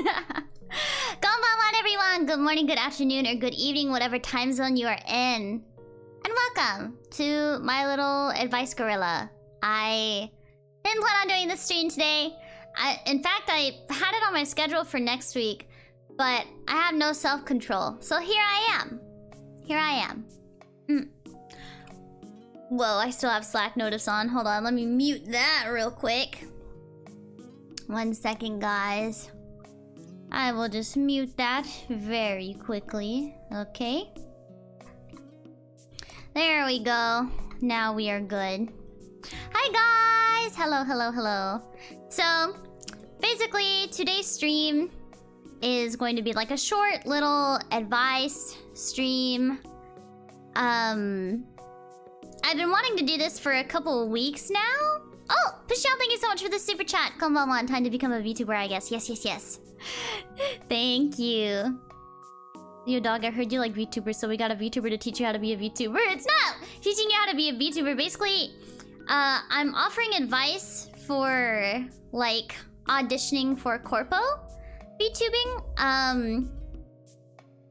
Konbanwan, everyone! Good morning, good afternoon, or good evening, whatever time zone you are in. And welcome to my little advice gorilla. I didn't plan on doing this stream today. In fact, I had it on my schedule for next week, but I have no self-control. So here I am. Here I am. Whoa, I still have Slack notice on. Hold on, let me mute that real quick. 1 second, guys. I will just mute that very quickly. Okay. There we go. Now we are good. Hi, guys! Hello, hello, hello. So, basically, today's stream is going to be like a short little advice stream. I've been wanting to do this for a couple of weeks now. Oh, Pashal, thank you so much for the super chat. Konbanwan, time to become a VTuber, I guess. Yes, yes, yes. Thank you. Yo, dog, I heard you like VTubers, so we got a VTuber to teach you how to be a VTuber. It's not teaching you how to be a VTuber. Basically, I'm offering advice for, like, auditioning for corpo VTubing.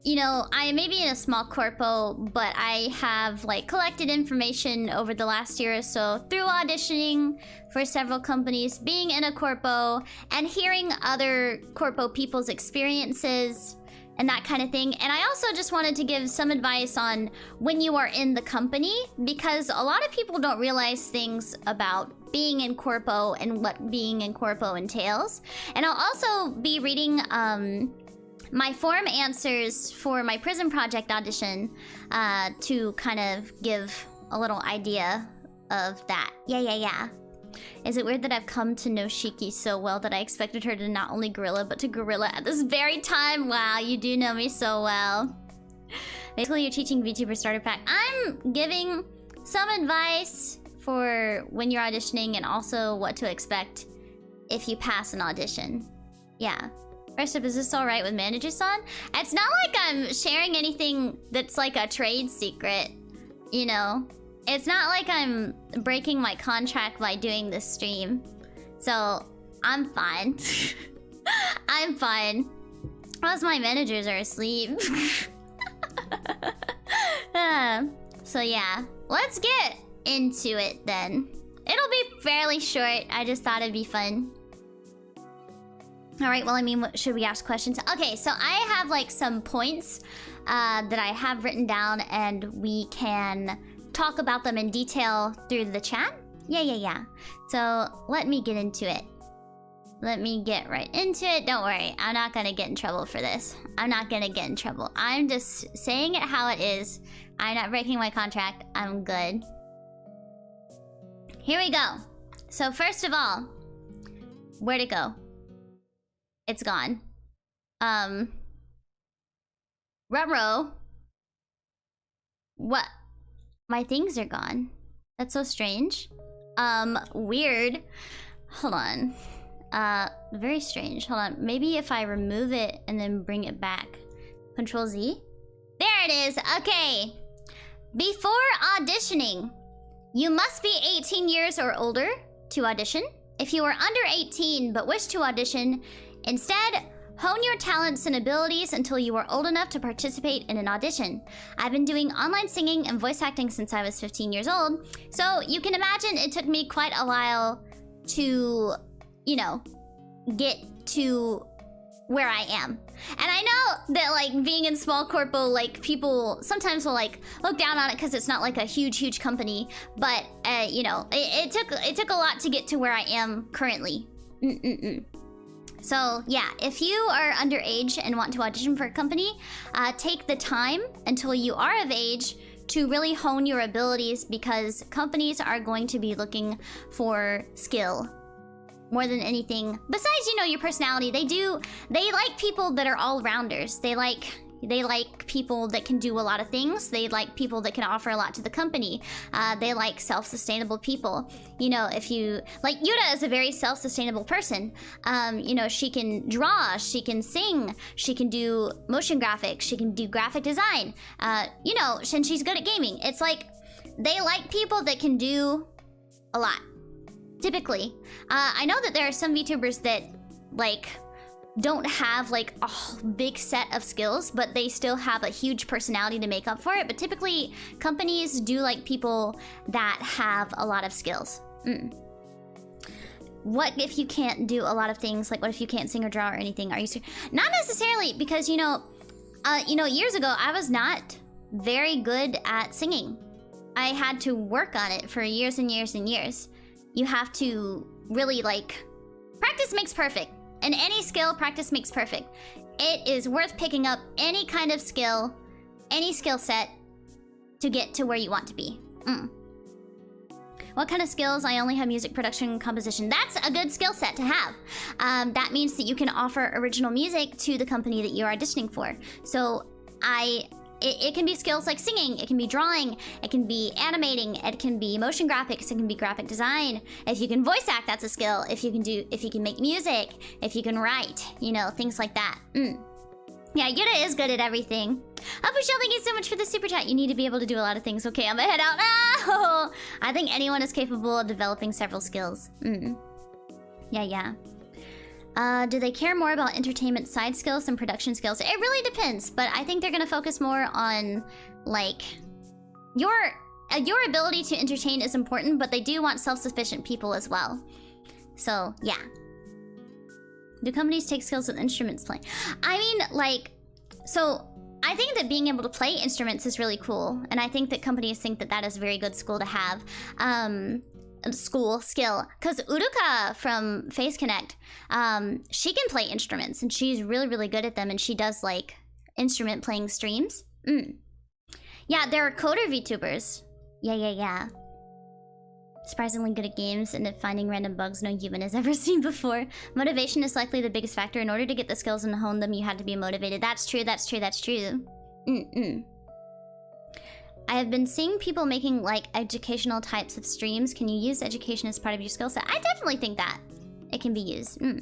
You know, I may be in a small corpo, but I have, like, collected information over the last year or so through auditioning for several companies, being in a corpo, and hearing other corpo people's experiences and that kind of thing. And I also just wanted to give some advice on when you are in the company, because a lot of people don't realize things about being in corpo and what being in corpo entails. And I'll also be reading my form answers for my PRISM project audition to kind of give a little idea of that. Yeah. Is it weird that I've come to know Shiki so well that I expected her to not only gorilla, but to gorilla at this very time? Wow, you do know me so well. Basically, you're teaching VTuber starter pack. I'm giving some advice for when you're auditioning and also what to expect if you pass an audition. Yeah. First up, is this alright with manager-san? It's not like I'm sharing anything that's like a trade secret, you know? It's not like I'm breaking my contract by doing this stream. So, I'm fine. I'm fine. Unless my managers are asleep. So yeah, let's get into it then. It'll be fairly short, I just thought it'd be fun. Alright, well, I mean, should we ask questions? Okay, so I have, like, some points that I have written down, and we can talk about them in detail through the chat. Yeah. So, let me get into it. Let me get right into it. Don't worry, I'm not gonna get in trouble for this. I'm not gonna get in trouble. I'm just saying it how it is. I'm not breaking my contract. I'm good. Here we go. So, first of all, where'd it go? It's gone. Ruh-roh. What? My things are gone. That's so strange. Weird. Hold on. Very strange. Hold on. Maybe if I remove it and then bring it back. Control Z. There it is. Okay. Before auditioning, you must be 18 years or older to audition. If you are under 18 but wish to audition, instead, hone your talents and abilities until you are old enough to participate in an audition. I've been doing online singing and voice acting since I was 15 years old, so you can imagine it took me quite a while to, you know, get to where I am. And I know that, like, being in small corpo, like, people sometimes will, like, look down on it because it's not, like, a huge company, but, you know, it took a lot to get to where I am currently. So, yeah, if you are underage and want to audition for a company, take the time until you are of age to really hone your abilities, because companies are going to be looking for skill more than anything. Besides, you know, your personality, they like people that are all-rounders. They like people that can do a lot of things. They like people that can offer a lot to the company. They like self-sustainable people. You know, if you... Like, Yuta is a very self-sustainable person. You know, she can draw, she can sing, she can do motion graphics, she can do graphic design. You know, and she's good at gaming. It's like, they like people that can do a lot. Typically. I know that there are some VTubers that, like, don't have like a big set of skills, but they still have a huge personality to make up for it. But typically, companies do like people that have a lot of skills. What if you can't do a lot of things? Like, what if you can't sing or draw or anything? Are you not necessarily, because you know, years ago I was not very good at singing. I had to work on it for years and years and years. You have to really like practice makes perfect. In any skill, practice makes perfect. It is worth picking up any kind of skill, any skill set to get to where you want to be. What kind of skills? I only have music production and composition. That's a good skill set to have. That means that you can offer original music to the company that you're auditioning for. So it can be skills like singing, it can be drawing, it can be animating, it can be motion graphics, it can be graphic design. If you can voice act, that's a skill. If you can make music, if you can write, you know, things like that. Yeah, Yuta is good at everything. Michelle, thank you so much for the super chat. You need to be able to do a lot of things. Okay, I'm gonna head out. Oh, I think anyone is capable of developing several skills. Yeah. Do they care more about entertainment side skills than production skills? It really depends, but I think they're gonna focus more on, like, your ability to entertain is important, but they do want self-sufficient people as well. So, yeah. Do companies take skills with instruments playing? I mean, like, so I think that being able to play instruments is really cool, and I think that companies think that that is a very good skill to have. Skill, because Uruka from Face Connect, she can play instruments and she's really, really good at them, and she does like instrument playing streams. Yeah, there are coder VTubers. Yeah. Surprisingly good at games and at finding random bugs no human has ever seen before. Motivation is likely the biggest factor. In order to get the skills and hone them, you had to be motivated. That's true. I have been seeing people making like educational types of streams. Can you use education as part of your skill set? I definitely think that it can be used. Do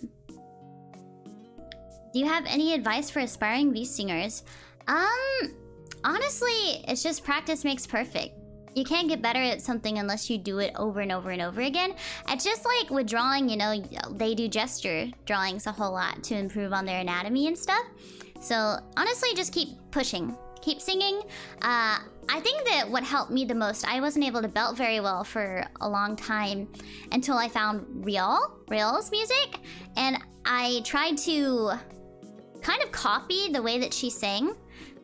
you have any advice for aspiring V singers? Honestly, it's just practice makes perfect. You can't get better at something unless you do it over and over and over again. It's just like with drawing, you know, they do gesture drawings a whole lot to improve on their anatomy and stuff. So honestly, just keep pushing. Keep singing. I think that what helped me the most, I wasn't able to belt very well for a long time until I found Real's music, and I tried to kind of copy the way that she sang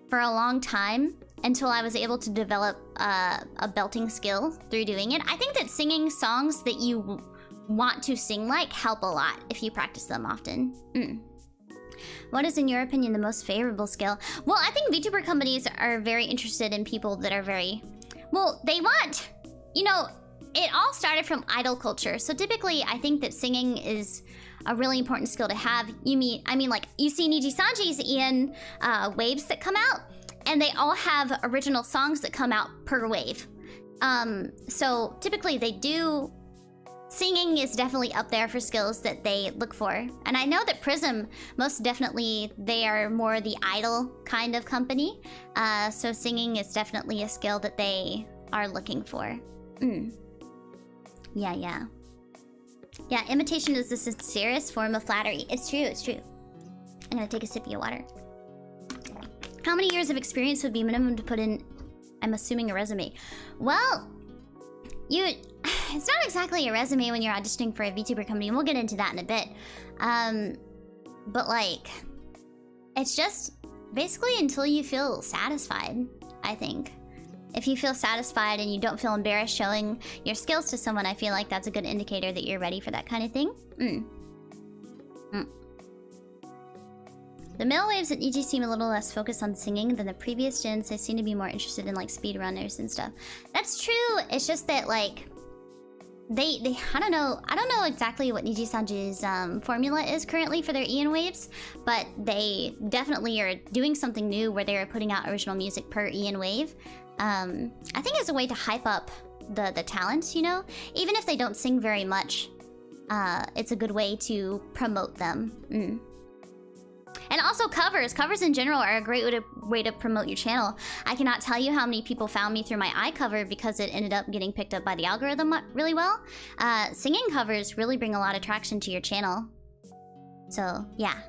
for a long time until I was able to develop a belting skill through doing it. I think that singing songs that you want to sing like help a lot if you practice them often. What is, in your opinion, the most favorable skill? Well, I think VTuber companies are very interested in people that are very... Well, they want... You know, it all started from idol culture. So typically, I think that singing is a really important skill to have. I mean, like, you see Niji Sanji's in waves that come out, and they all have original songs that come out per wave. So typically, they do... Singing is definitely up there for skills that they look for. And I know that PRISM, most definitely, they are more the idol kind of company. So singing is definitely a skill that they are looking for. Yeah, imitation is the sincerest form of flattery. It's true. I'm gonna take a sip of your water. How many years of experience would be minimum to put in, I'm assuming, a resume? Well, it's not exactly a resume when you're auditioning for a VTuber company, and we'll get into that in a bit. But like, it's just basically until you feel satisfied, I think. If you feel satisfied and you don't feel embarrassed showing your skills to someone, I feel like that's a good indicator that you're ready for that kind of thing. The male waves at EG seem a little less focused on singing than the previous gens. They seem to be more interested in like speedrunners and stuff. That's true. It's just that like they I don't know exactly what Niji Sanji's formula is currently for their Ian waves, but they definitely are doing something new where they are putting out original music per Ian wave. I think it's a way to hype up the talents, you know? Even if they don't sing very much, it's a good way to promote them. And also covers. Covers in general are a great way to promote your channel. I cannot tell you how many people found me through my iCover because it ended up getting picked up by the algorithm really well. Singing covers really bring a lot of traction to your channel. So, yeah.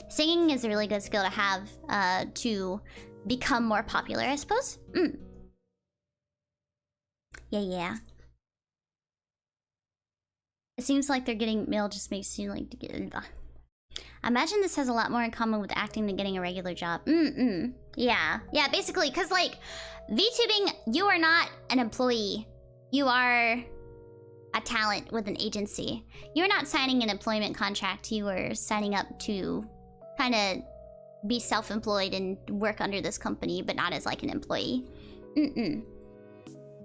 Singing is a really good skill to have to become more popular, I suppose. Yeah. It seems like they're getting mail just makes it seem like to get. I imagine this has a lot more in common with acting than getting a regular job. Yeah, basically, because like VTubing, you are not an employee. You are a talent with an agency. You're not signing an employment contract. You are signing up to kind of be self-employed and work under this company, but not as like an employee.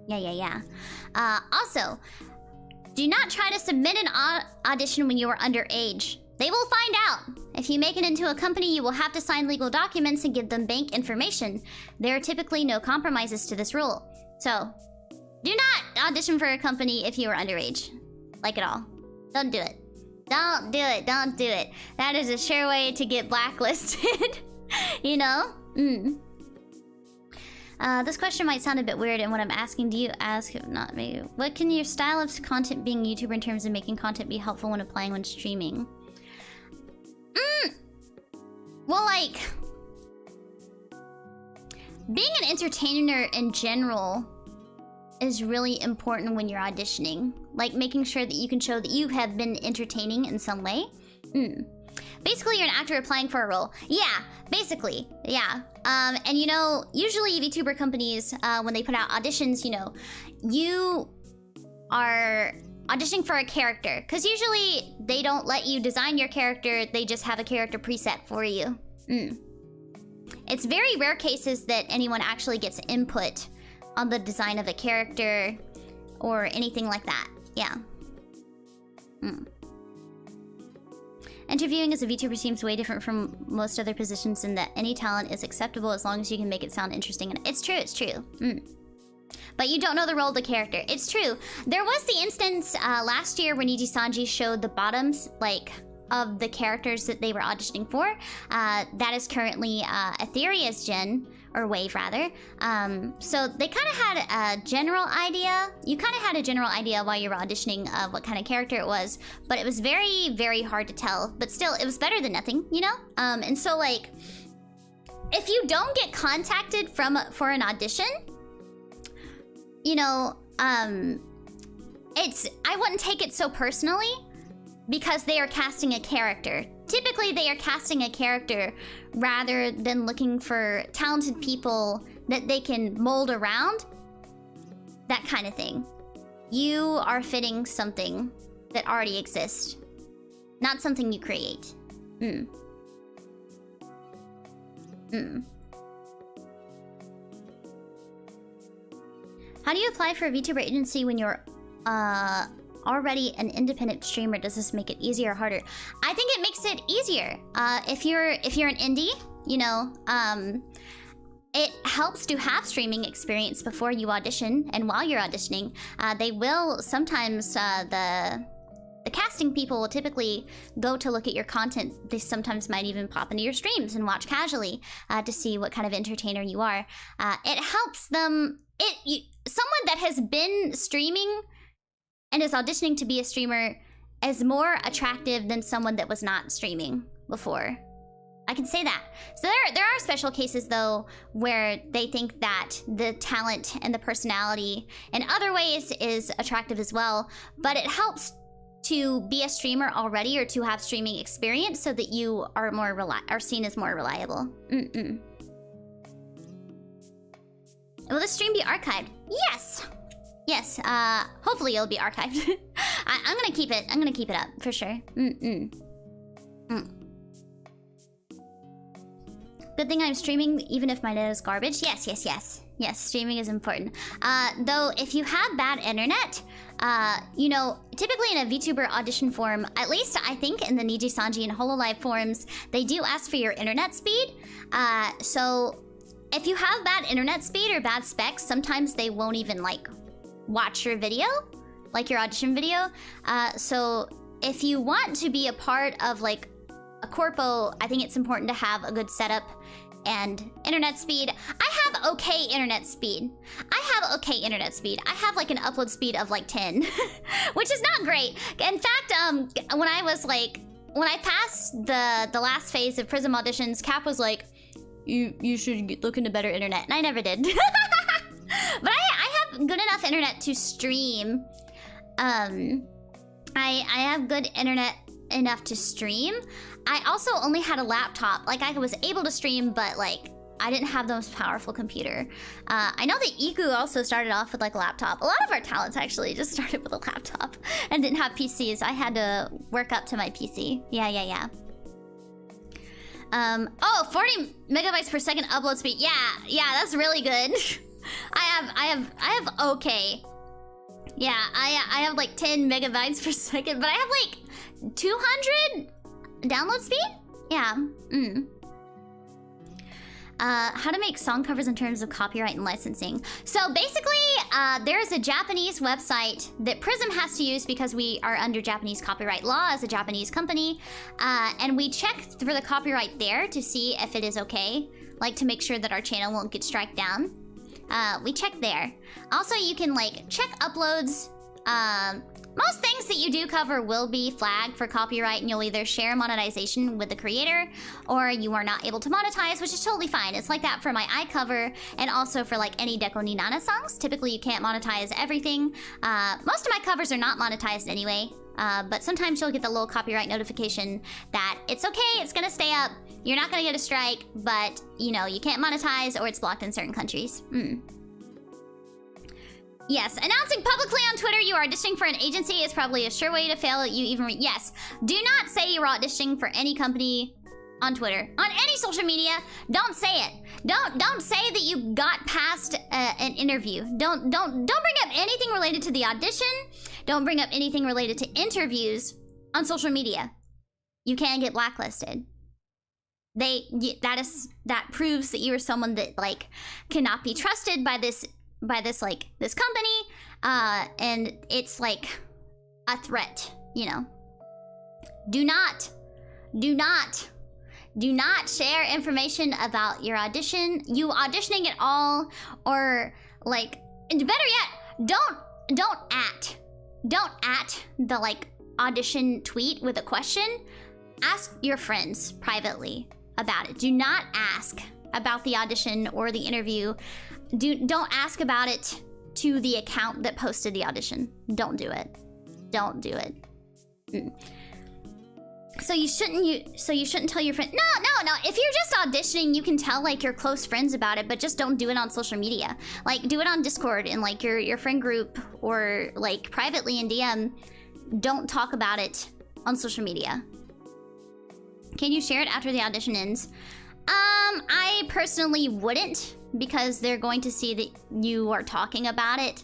Yeah. Also, do not try to submit an audition when you are underage. They will find out. If you make it into a company, you will have to sign legal documents and give them bank information. There are typically no compromises to this rule. So, do not audition for a company if you are underage. Like at all. Don't do it. Don't do it. That is a sure way to get blacklisted. You know? This question might sound a bit weird, and what I'm asking, do you ask, if not maybe, what can your style of content being a YouTuber in terms of making content be helpful when applying when streaming? Well, like, being an entertainer in general is really important when you're auditioning. Like, making sure that you can show that you have been entertaining in some way. Basically, you're an actor applying for a role. Yeah, basically, yeah. And you know, usually VTuber companies, when they put out auditions, you know, you are auditioning for a character. Because usually, they don't let you design your character, they just have a character preset for you. It's very rare cases that anyone actually gets input on the design of a character or anything like that. Yeah. Interviewing as a VTuber seems way different from most other positions in that any talent is acceptable as long as you can make it sound interesting. And it's true. But you don't know the role of the character. It's true. There was the instance last year when Sanji showed the bottoms, like, of the characters that they were auditioning for. That is currently Etherea's gen, or wave rather. So they kind of had a general idea. You kind of had a general idea while you were auditioning of what kind of character it was, but it was very, very hard to tell. But still, it was better than nothing, you know? And so like, if you don't get contacted for an audition, you know, I wouldn't take it so personally because they are casting a character. Typically, they are casting a character rather than looking for talented people that they can mold around. That kind of thing. You are fitting something that already exists, not something you create. How do you apply for a VTuber agency when you're already an independent streamer? Does this make it easier or harder? I think it makes it easier. If you're an indie, you know, it helps to have streaming experience before you audition and while you're auditioning. They will sometimes, the casting people will typically go to look at your content. They sometimes might even pop into your streams and watch casually to see what kind of entertainer you are. It helps them, someone that has been streaming and is auditioning to be a streamer is more attractive than someone that was not streaming before. I can say that. So there are special cases though where they think that the talent and the personality in other ways is attractive as well, but it helps to be a streamer already or to have streaming experience so that you are are seen as more reliable. Will this stream be archived? Yes, hopefully it'll be archived. I'm gonna keep it. I'm gonna keep it up for sure. Good thing I'm streaming even if my net is garbage. Yes, streaming is important. Though if you have bad internet, you know, typically in a VTuber audition form, at least I think in the Nijisanji and Hololive forums, they do ask for your internet speed. So if you have bad internet speed or bad specs, sometimes they won't even like watch your video, like your audition video. So if you want to be a part of like a corpo, I think it's important to have a good setup and internet speed. I have okay internet speed. I have like an upload speed of like 10, which is not great. In fact, when when I passed the last phase of PRISM auditions, Cap was like, you should look into better internet, and I never did. But I have good enough internet to stream. I have good internet enough to stream. I also only had a laptop. Like, I was able to stream, but like, I didn't have the most powerful computer. I know that Iku also started off with like a laptop. A lot of our talents actually just started with a laptop and didn't have PCs. I had to work up to my PC. Yeah. Oh, 40 megabytes per second upload speed. Yeah, that's really good. I have okay. Yeah, I have like 10 megabytes per second, but I have like 200 download speed? Yeah. How to make song covers in terms of copyright and licensing. So basically, there's a Japanese website that PRISM has to use because we are under Japanese copyright law as a Japanese company. And we check for the copyright there to see if it is okay, like to make sure that our channel won't get striked down. We check there. Also, you can like check uploads. Most things that you do cover will be flagged for copyright, and you'll either share monetization with the creator or you are not able to monetize, which is totally fine. It's like that for my iCover and also for like any Deko ni Nana songs. Typically, you can't monetize everything. Most of my covers are not monetized anyway, but sometimes you'll get the little copyright notification that it's okay, it's gonna stay up, you're not gonna get a strike, but you know, you can't monetize or it's blocked in certain countries. Yes, announcing publicly on Twitter you are auditioning for an agency is probably a sure way to fail at you even. Yes, do not say you're auditioning for any company on Twitter, on any social media. Don't say it. Don't say that you got past an interview. Don't bring up anything related to the audition. Don't bring up anything related to interviews on social media. You can get blacklisted. That proves that you are someone that like cannot be trusted by this company, and it's like a threat, you know. Do not share information about your audition, you auditioning at all, or like, and better yet, don't at the like audition tweet with a question. Ask your friends privately about it. Do not ask about the audition or the interview. Don't ask about it to the account that posted the audition. Don't do it. Don't do it. So you shouldn't tell your friend. No. If you're just auditioning, you can tell like your close friends about it, but just don't do it on social media. Like, do it on Discord in like your friend group, or like privately in DM. Don't talk about it on social media. Can you share it after the audition ends? I personally wouldn't, because they're going to see that you are talking about it,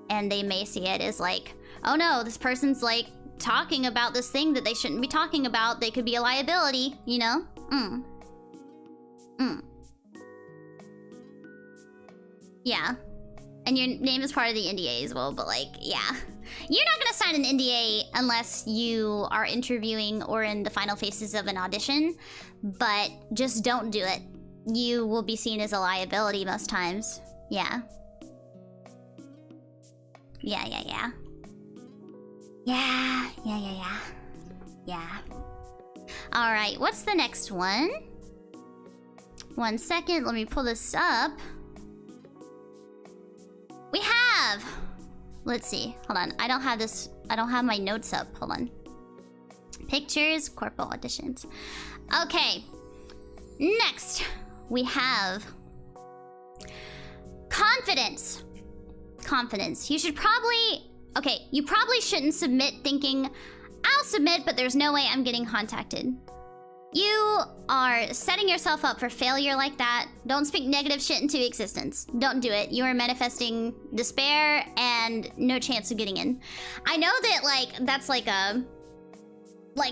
and they may see it as like, oh no, this person's like talking about this thing that they shouldn't be talking about. They could be a liability, you know? Yeah. And your name is part of the NDA as well, but like, yeah. You're not gonna sign an NDA unless you are interviewing or in the final phases of an audition, but just don't do it. You will be seen as a liability most times. Yeah. Yeah. Alright, what's the next one? 1 second, let me pull this up. We have... Let's see, hold on. I don't have my notes up, hold on. Pictures, corpo auditions. Okay, next we have confidence. Confidence. You should probably... Okay, you probably shouldn't submit thinking, I'll submit, but there's no way I'm getting contacted. You are setting yourself up for failure like that. Don't speak negative shit into existence. Don't do it. You are manifesting despair and no chance of getting in. I know that like that's like a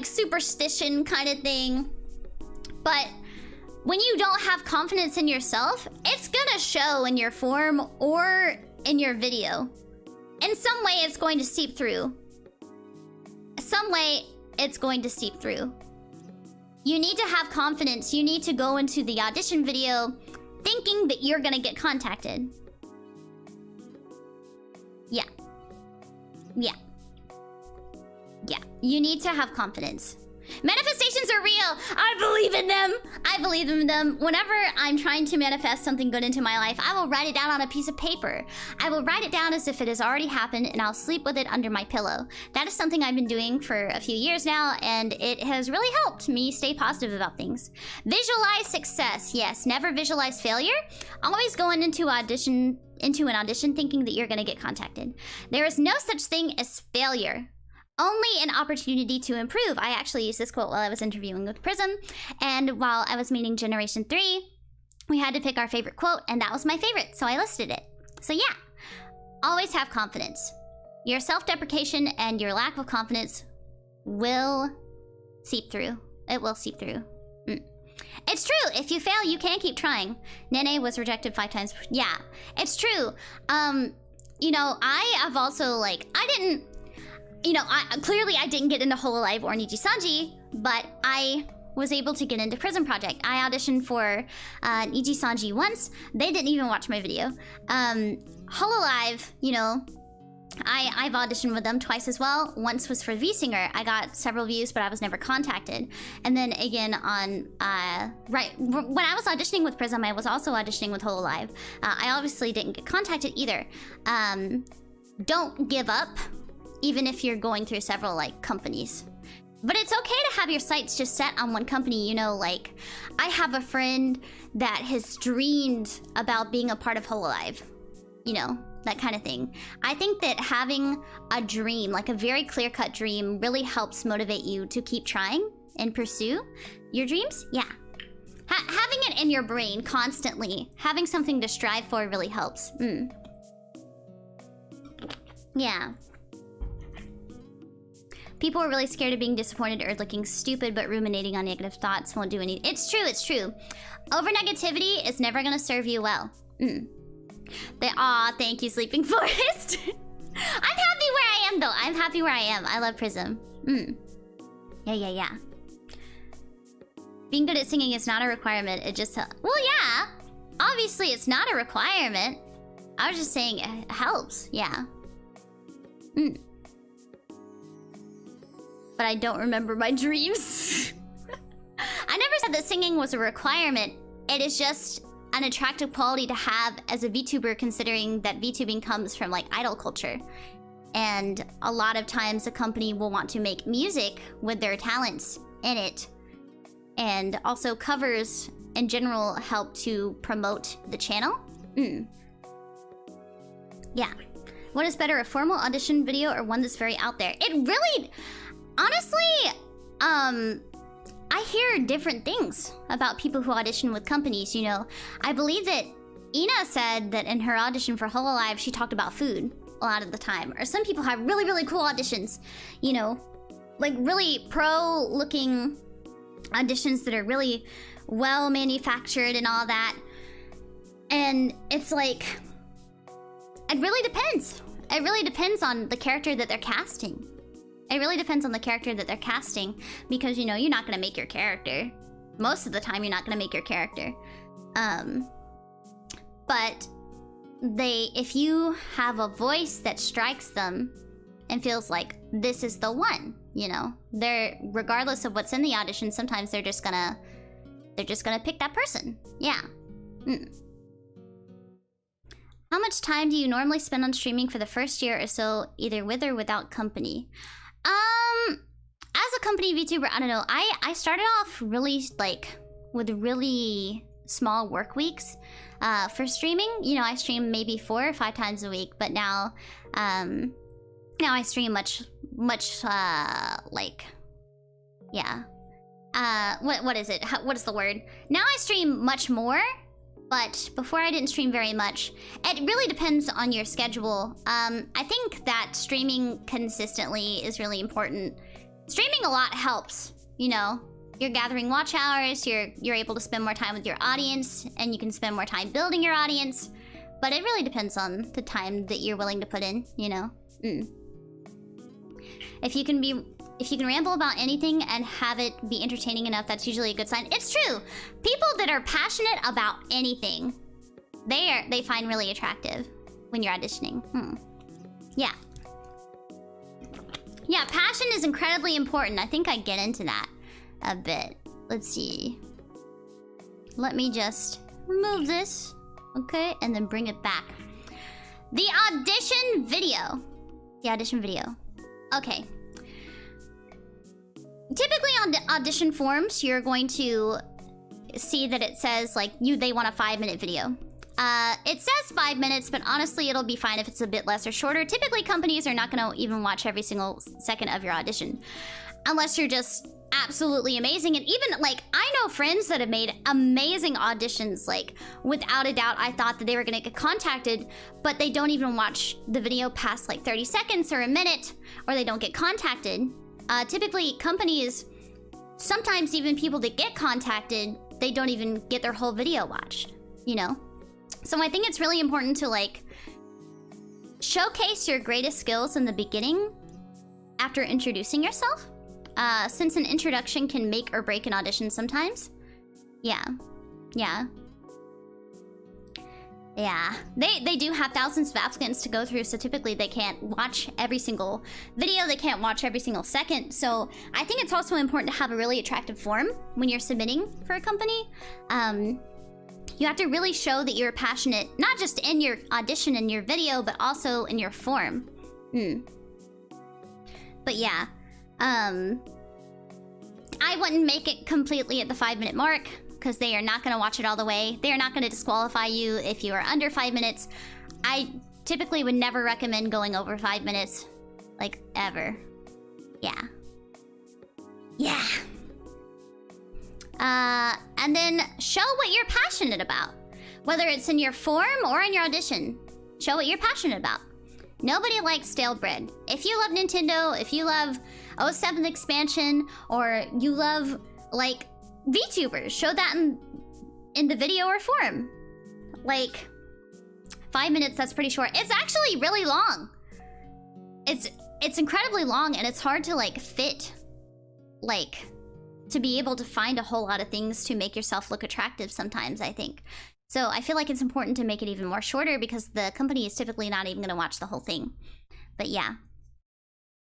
superstition kind of thing, but when you don't have confidence in yourself, it's gonna show in your form or in your video. In some way, it's going to seep through. Some way, it's going to seep through. You need to have confidence. You need to go into the audition video thinking that you're gonna get contacted. Yeah. You need to have confidence. Manifestations are real. I believe in them. I believe in them. Whenever I'm trying to manifest something good into my life, I will write it down on a piece of paper. I will write it down as if it has already happened, and I'll sleep with it under my pillow. That is something I've been doing for a few years now, and it has really helped me stay positive about things. Visualize success. Yes, never visualize failure. Always going into an audition thinking that you're going to get contacted. There is no such thing as failure. Only an opportunity to improve. I actually used this quote while I was interviewing with PRISM, and while I was meeting Generation 3, we had to pick our favorite quote, and that was my favorite, so I listed it. So yeah, always have confidence. Your self-deprecation and your lack of confidence will seep through. It will seep through. It's true. If you fail, you can keep trying. Nene was rejected 5 times. Yeah, it's true. You know, I have also, like, I didn't... You know, clearly I didn't get into Hololive or Nijisanji, but I was able to get into PRISM Project. I auditioned for Nijisanji once. They didn't even watch my video. Hololive, you know, I've auditioned with them twice as well. Once was for V-Singer. I got several views, but I was never contacted. And then again on, right, when I was auditioning with PRISM, I was also auditioning with Hololive. I obviously didn't get contacted either. Don't give up. Even if you're going through several, like, companies. But it's okay to have your sights just set on one company, you know, like, I have a friend that has dreamed about being a part of Hololive. You know, that kind of thing. I think that having a dream, like a very clear-cut dream, really helps motivate you to keep trying and pursue your dreams. Yeah. Having it in your brain constantly, having something to strive for really helps. Yeah. People are really scared of being disappointed or looking stupid, but ruminating on negative thoughts won't do anything. It's true, it's true. Over negativity is never gonna serve you well. Aw, thank you, Sleeping Forest. I'm happy where I am, though. I'm happy where I am. I love PRISM. Yeah. Being good at singing is not a requirement. It just... Well, yeah. Obviously, it's not a requirement. I was just saying it helps. Yeah. But I don't remember my dreams. I never said that singing was a requirement. It is just an attractive quality to have as a VTuber, considering that VTubing comes from, like, idol culture. And a lot of times a company will want to make music with their talents in it. And also covers, in general, help to promote the channel. Yeah. What is better, a formal audition video or one that's very out there? It really... Honestly, I hear different things about people who audition with companies, you know. I believe that Ina said that in her audition for Hololive, she talked about food a lot of the time. Or some people have really, really cool auditions, you know. Like really pro-looking auditions that are really well manufactured and all that. And it's like, it really depends. It really depends on the character that they're casting. It really depends on the character that they're casting, because, you know, you're not gonna make your character. Most of the time, you're not gonna make your character. But if you have a voice that strikes them and feels like this is the one, you know, regardless of what's in the audition, sometimes they're just gonna pick that person. Yeah. How much time do you normally spend on streaming for the first year or so, either with or without company? As a company VTuber, I don't know. I started off really, like, with really small work weeks for streaming. You know, I stream maybe 4 or 5 times a week, but now I stream much, like, yeah. What is it? What is the word? Now I stream much more, but before I didn't stream very much. It really depends on your schedule. I think that streaming consistently is really important. Streaming a lot helps, you know. You're gathering watch hours, you're able to spend more time with your audience, and you can spend more time building your audience. But it really depends on the time that you're willing to put in, you know. If you can ramble about anything and have it be entertaining enough, that's usually a good sign. It's true. People that are passionate about anything, they find really attractive when you're auditioning. Yeah. Yeah, passion is incredibly important. I think I get into that. a bit. Let's see. Let me just remove this, okay, and then bring it back. The audition video. The audition video. Okay. Typically on the audition forms, you're going to see that it says like they want a 5-minute video. It says 5 minutes, but honestly, it'll be fine if it's a bit less or shorter. Typically, companies are not going to even watch every single second of your audition, unless you're just absolutely amazing. And even like, I know friends that have made amazing auditions. Like, without a doubt, I thought that they were going to get contacted, but they don't even watch the video past like 30 seconds or a minute, or they don't get contacted. Typically, companies, sometimes even people that get contacted, they don't even get their whole video watched, you know? So I think it's really important to like showcase your greatest skills in the beginning after introducing yourself. Since an introduction can make or break an audition sometimes. Yeah. They do have thousands of applicants to go through, so typically they can't watch every single video, they can't watch every single second. So I think it's also important to have a really attractive form when you're submitting for a company. You have to really show that you're passionate, not just in your audition and your video, but also in your form. But yeah, I wouldn't make it completely at the 5-minute mark, because they are not going to watch it all the way. They are not going to disqualify you if you are under 5 minutes. I typically would never recommend going over 5 minutes, like, ever. Yeah. And then show what you're passionate about. Whether it's in your form or in your audition. Show what you're passionate about. Nobody likes stale bread. If you love Nintendo, if you love 07th expansion, or you love, like, VTubers, show that in the video or form. Like, 5 minutes, that's pretty short. It's actually really long. It's incredibly long, and it's hard to, like, fit, like, to be able to find a whole lot of things to make yourself look attractive sometimes, I think. So I feel like it's important to make it even more shorter, because the company is typically not even going to watch the whole thing. But yeah.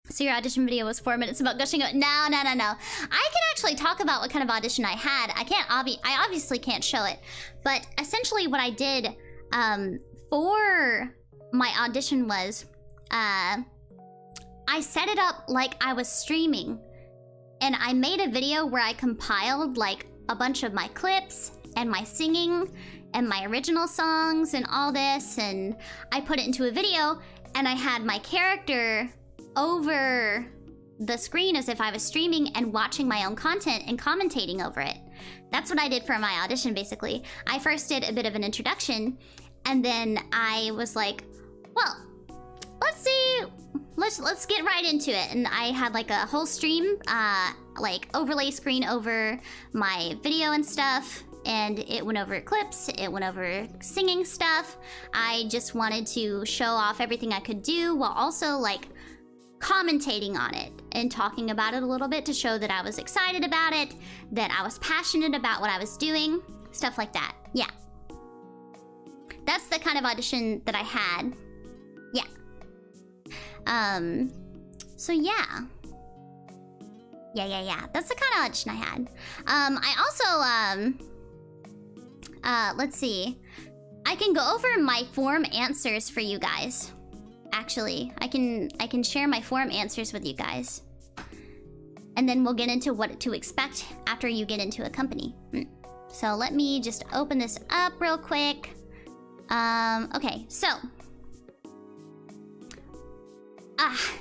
So your audition video was 4 minutes about gushing out. No. I can actually talk about what kind of audition I had. I obviously can't show it. But essentially what I did for my audition was, I set it up like I was streaming. And I made a video where I compiled like a bunch of my clips and my singing and my original songs and all this. And I put it into a video, and I had my character over the screen as if I was streaming and watching my own content and commentating over it. That's what I did for my audition, basically. I first did a bit of an introduction, and then I was like, well, let's get right into it. And I had like a whole stream, like overlay screen over my video and stuff. And it went over clips, it went over singing stuff. I just wanted to show off everything I could do while also like commentating on it and talking about it a little bit to show that I was excited about it, that I was passionate about what I was doing, stuff like that. Yeah. That's the kind of audition that I had. Yeah. So yeah. Yeah. That's the kind of audition I had. I also, let's see. I can go over my form answers for you guys. Actually, I can share my form answers with you guys. And then we'll get into what to expect after you get into a company. So let me just open this up real quick. Okay, so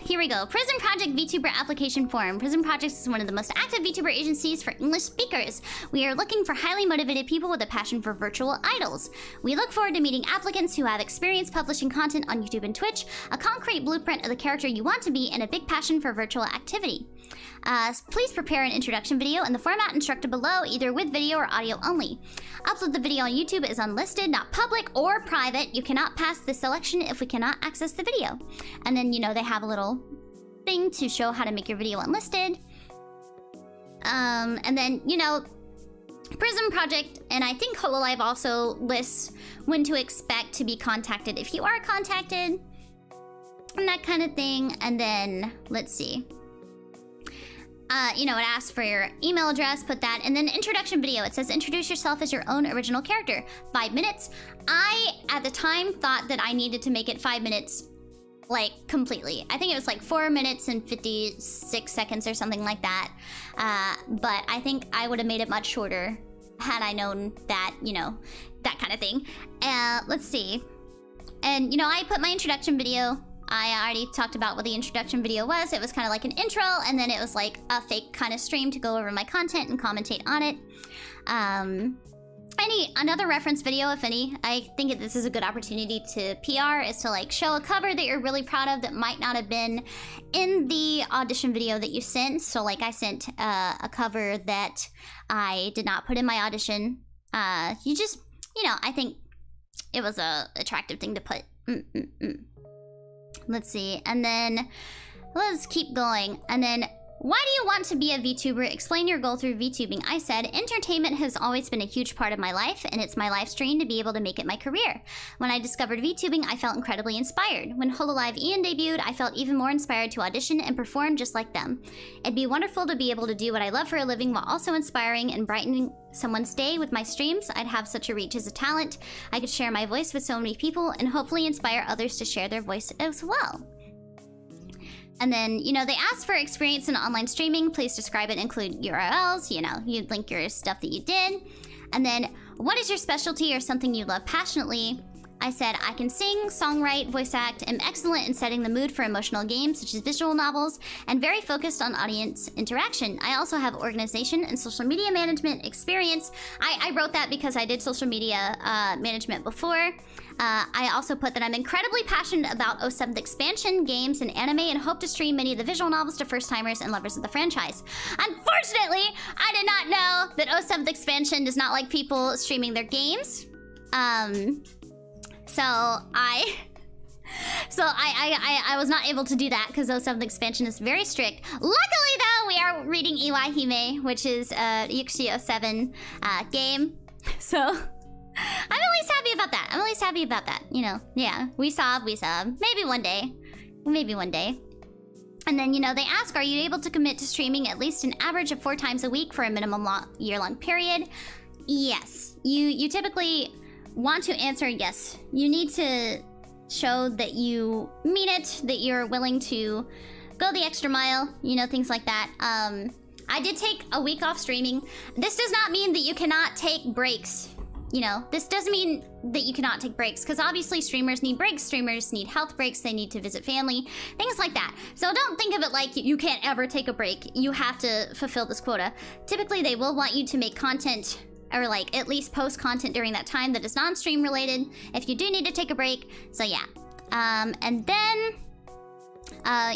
here we go. PRISM Project VTuber application form. PRISM Project is one of the most active VTuber agencies for English speakers. We are looking for highly motivated people with a passion for virtual idols. We look forward to meeting applicants who have experience publishing content on YouTube and Twitch, a concrete blueprint of the character you want to be, and a big passion for virtual activity. Please prepare an introduction video in the format instructed below, either with video or audio only. Upload the video on YouTube is unlisted, not public or private. You cannot pass this selection if we cannot access the video. And then, you know, they have a little thing to show how to make your video unlisted. And then, you know, PRISM Project, and I think HoloLive also lists when to expect to be contacted if you are contacted, and that kind of thing. And then, let's see. You know, it asks for your email address, put that, and then introduction video. It says introduce yourself as your own original character. 5 minutes. I, at the time, thought that I needed to make it 5 minutes, like, completely. I think it was like 4 minutes and 56 seconds or something like that. But I think I would have made it much shorter had I known that, you know, that kind of thing. Let's see. And, you know, I put my introduction video. I already talked about what the introduction video was. It was kind of like an intro, and then it was like a fake kind of stream to go over my content and commentate on it. Another reference video, if any. I think this is a good opportunity to PR, is to like show a cover that you're really proud of that might not have been in the audition video that you sent. So like I sent a cover that I did not put in my audition. You know, I think it was a attractive thing to put. Let's see, and then let's keep going. And then, why do you want to be a VTuber? Explain your goal through VTubing. I said, entertainment has always been a huge part of my life, and it's my life's dream to be able to make it my career. When I discovered VTubing, I felt incredibly inspired. When Hololive Ian debuted, I felt even more inspired to audition and perform just like them. It'd be wonderful to be able to do what I love for a living while also inspiring and brightening someone's day with my streams. I'd have such a reach as a talent. I could share my voice with so many people and hopefully inspire others to share their voice as well. And then, you know, they ask for experience in online streaming. Please describe it, include URLs. You know, you link your stuff that you did. And then, what is your specialty or something you love passionately? I said, I can sing, songwrite, voice act, am excellent in setting the mood for emotional games such as visual novels, and very focused on audience interaction. I also have organization and social media management experience. I wrote that because I did social media management before. I also put that I'm incredibly passionate about 07th expansion, games, and anime, and hope to stream many of the visual novels to first-timers and lovers of the franchise. Unfortunately, I did not know that 07th expansion does not like people streaming their games. So I was not able to do that because 07th expansion is very strict. Luckily though, we are reading Iwaihime, which is a Yukushi 07 game. So I'm at least happy about that. I'm at least happy about that. You know, yeah, we sub. Maybe one day. Maybe one day. And then, you know, they ask, are you able to commit to streaming at least an average of 4 times a week for a minimum year-long period? Yes. You typically want to answer yes. You need to show that you mean it, that you're willing to go the extra mile, you know, things like that. I did take a week off streaming. This does not mean that you cannot take breaks. You know, this doesn't mean that you cannot take breaks, because obviously streamers need breaks, streamers need health breaks, they need to visit family, things like that. So don't think of it like you can't ever take a break. You have to fulfill this quota. Typically, they will want you to make content, or like at least post content during that time that is non-stream related if you do need to take a break. So yeah. And then,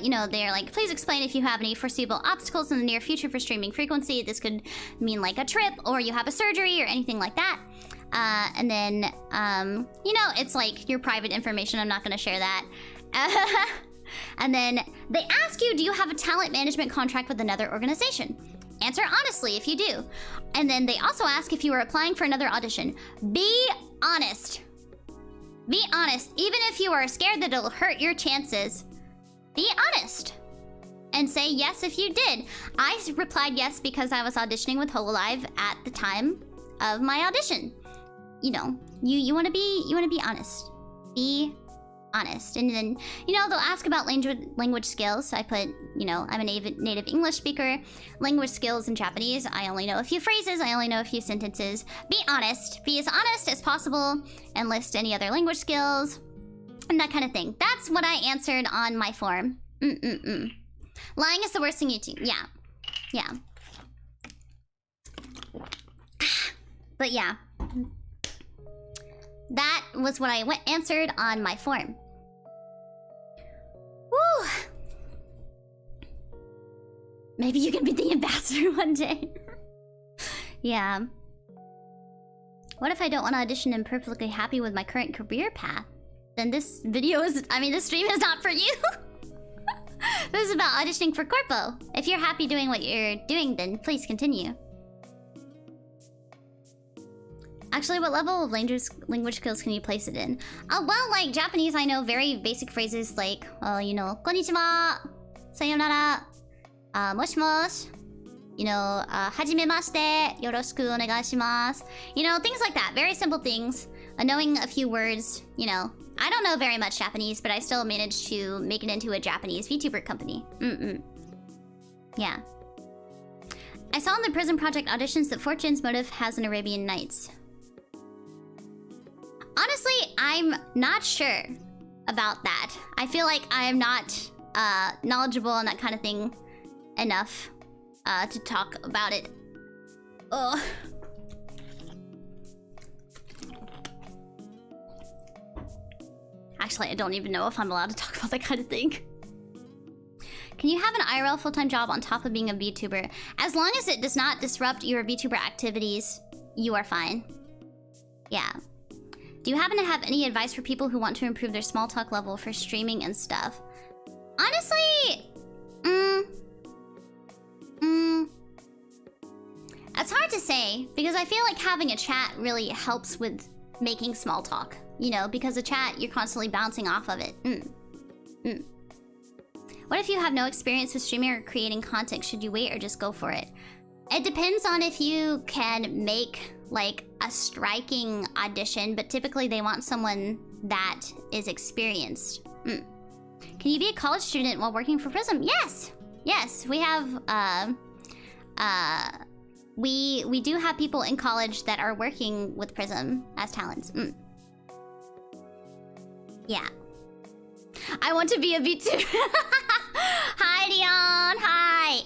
you know, they're like, please explain if you have any foreseeable obstacles in the near future for streaming frequency. This could mean like a trip, or you have a surgery, or anything like that. And then, you know, it's like your private information. I'm not gonna share that. And then they ask you, do you have a talent management contract with another organization? Answer honestly if you do. And then they also ask if you are applying for another audition. Be honest. Be honest. Even if you are scared that it'll hurt your chances, be honest. And say yes if you did. I replied yes because I was auditioning with Hololive at the time of my audition. You know, you want to be honest. Be honest. And then, you know, they'll ask about language skills. I put, you know, I'm a native English speaker. Language skills in Japanese, I only know a few phrases, I only know a few sentences. Be honest. Be as honest as possible and list any other language skills and that kind of thing. That's what I answered on my form. Lying is the worst thing you do. Yeah. Yeah. But yeah. That was what I answered on my form. Woo! Maybe you can be the ambassador one day. Yeah. What if I don't want to audition and perfectly happy with my current career path? Then this video is, I mean, this stream is not for you. This is about auditioning for Corpo. If you're happy doing what you're doing, then please continue. Actually, what level of language skills can you place it in? Well, like Japanese, I know very basic phrases like, you know, konnichiwa, sayonara, moshi moshi, You know, hajimemashite, yoroshiku onegaishimasu. You know, things like that. Very simple things. Knowing a few words, you know. I don't know very much Japanese, but I still managed to make it into a Japanese VTuber company. Yeah. I saw in the PRISM project auditions that Fortune's motive has an Arabian Nights. Honestly, I'm not sure about that. I feel like I am not knowledgeable on that kind of thing enough to talk about it. Ugh. Actually, I don't even know if I'm allowed to talk about that kind of thing. Can you have an IRL full-time job on top of being a VTuber? As long as it does not disrupt your VTuber activities, you are fine. Yeah. Do you happen to have any advice for people who want to improve their small talk level for streaming and stuff? Honestly, it's hard to say, because I feel like having a chat really helps with making small talk. You know, because a chat, you're constantly bouncing off of it. What if you have no experience with streaming or creating content? Should you wait or just go for it? It depends on if you can make, like, a striking audition, but typically they want someone that is experienced. Can you be a college student while working for PRISM? Yes! Yes, we have, we do have people in college that are working with PRISM as talents. Yeah. I want to be a VTuber. Hi, Dion. Hi.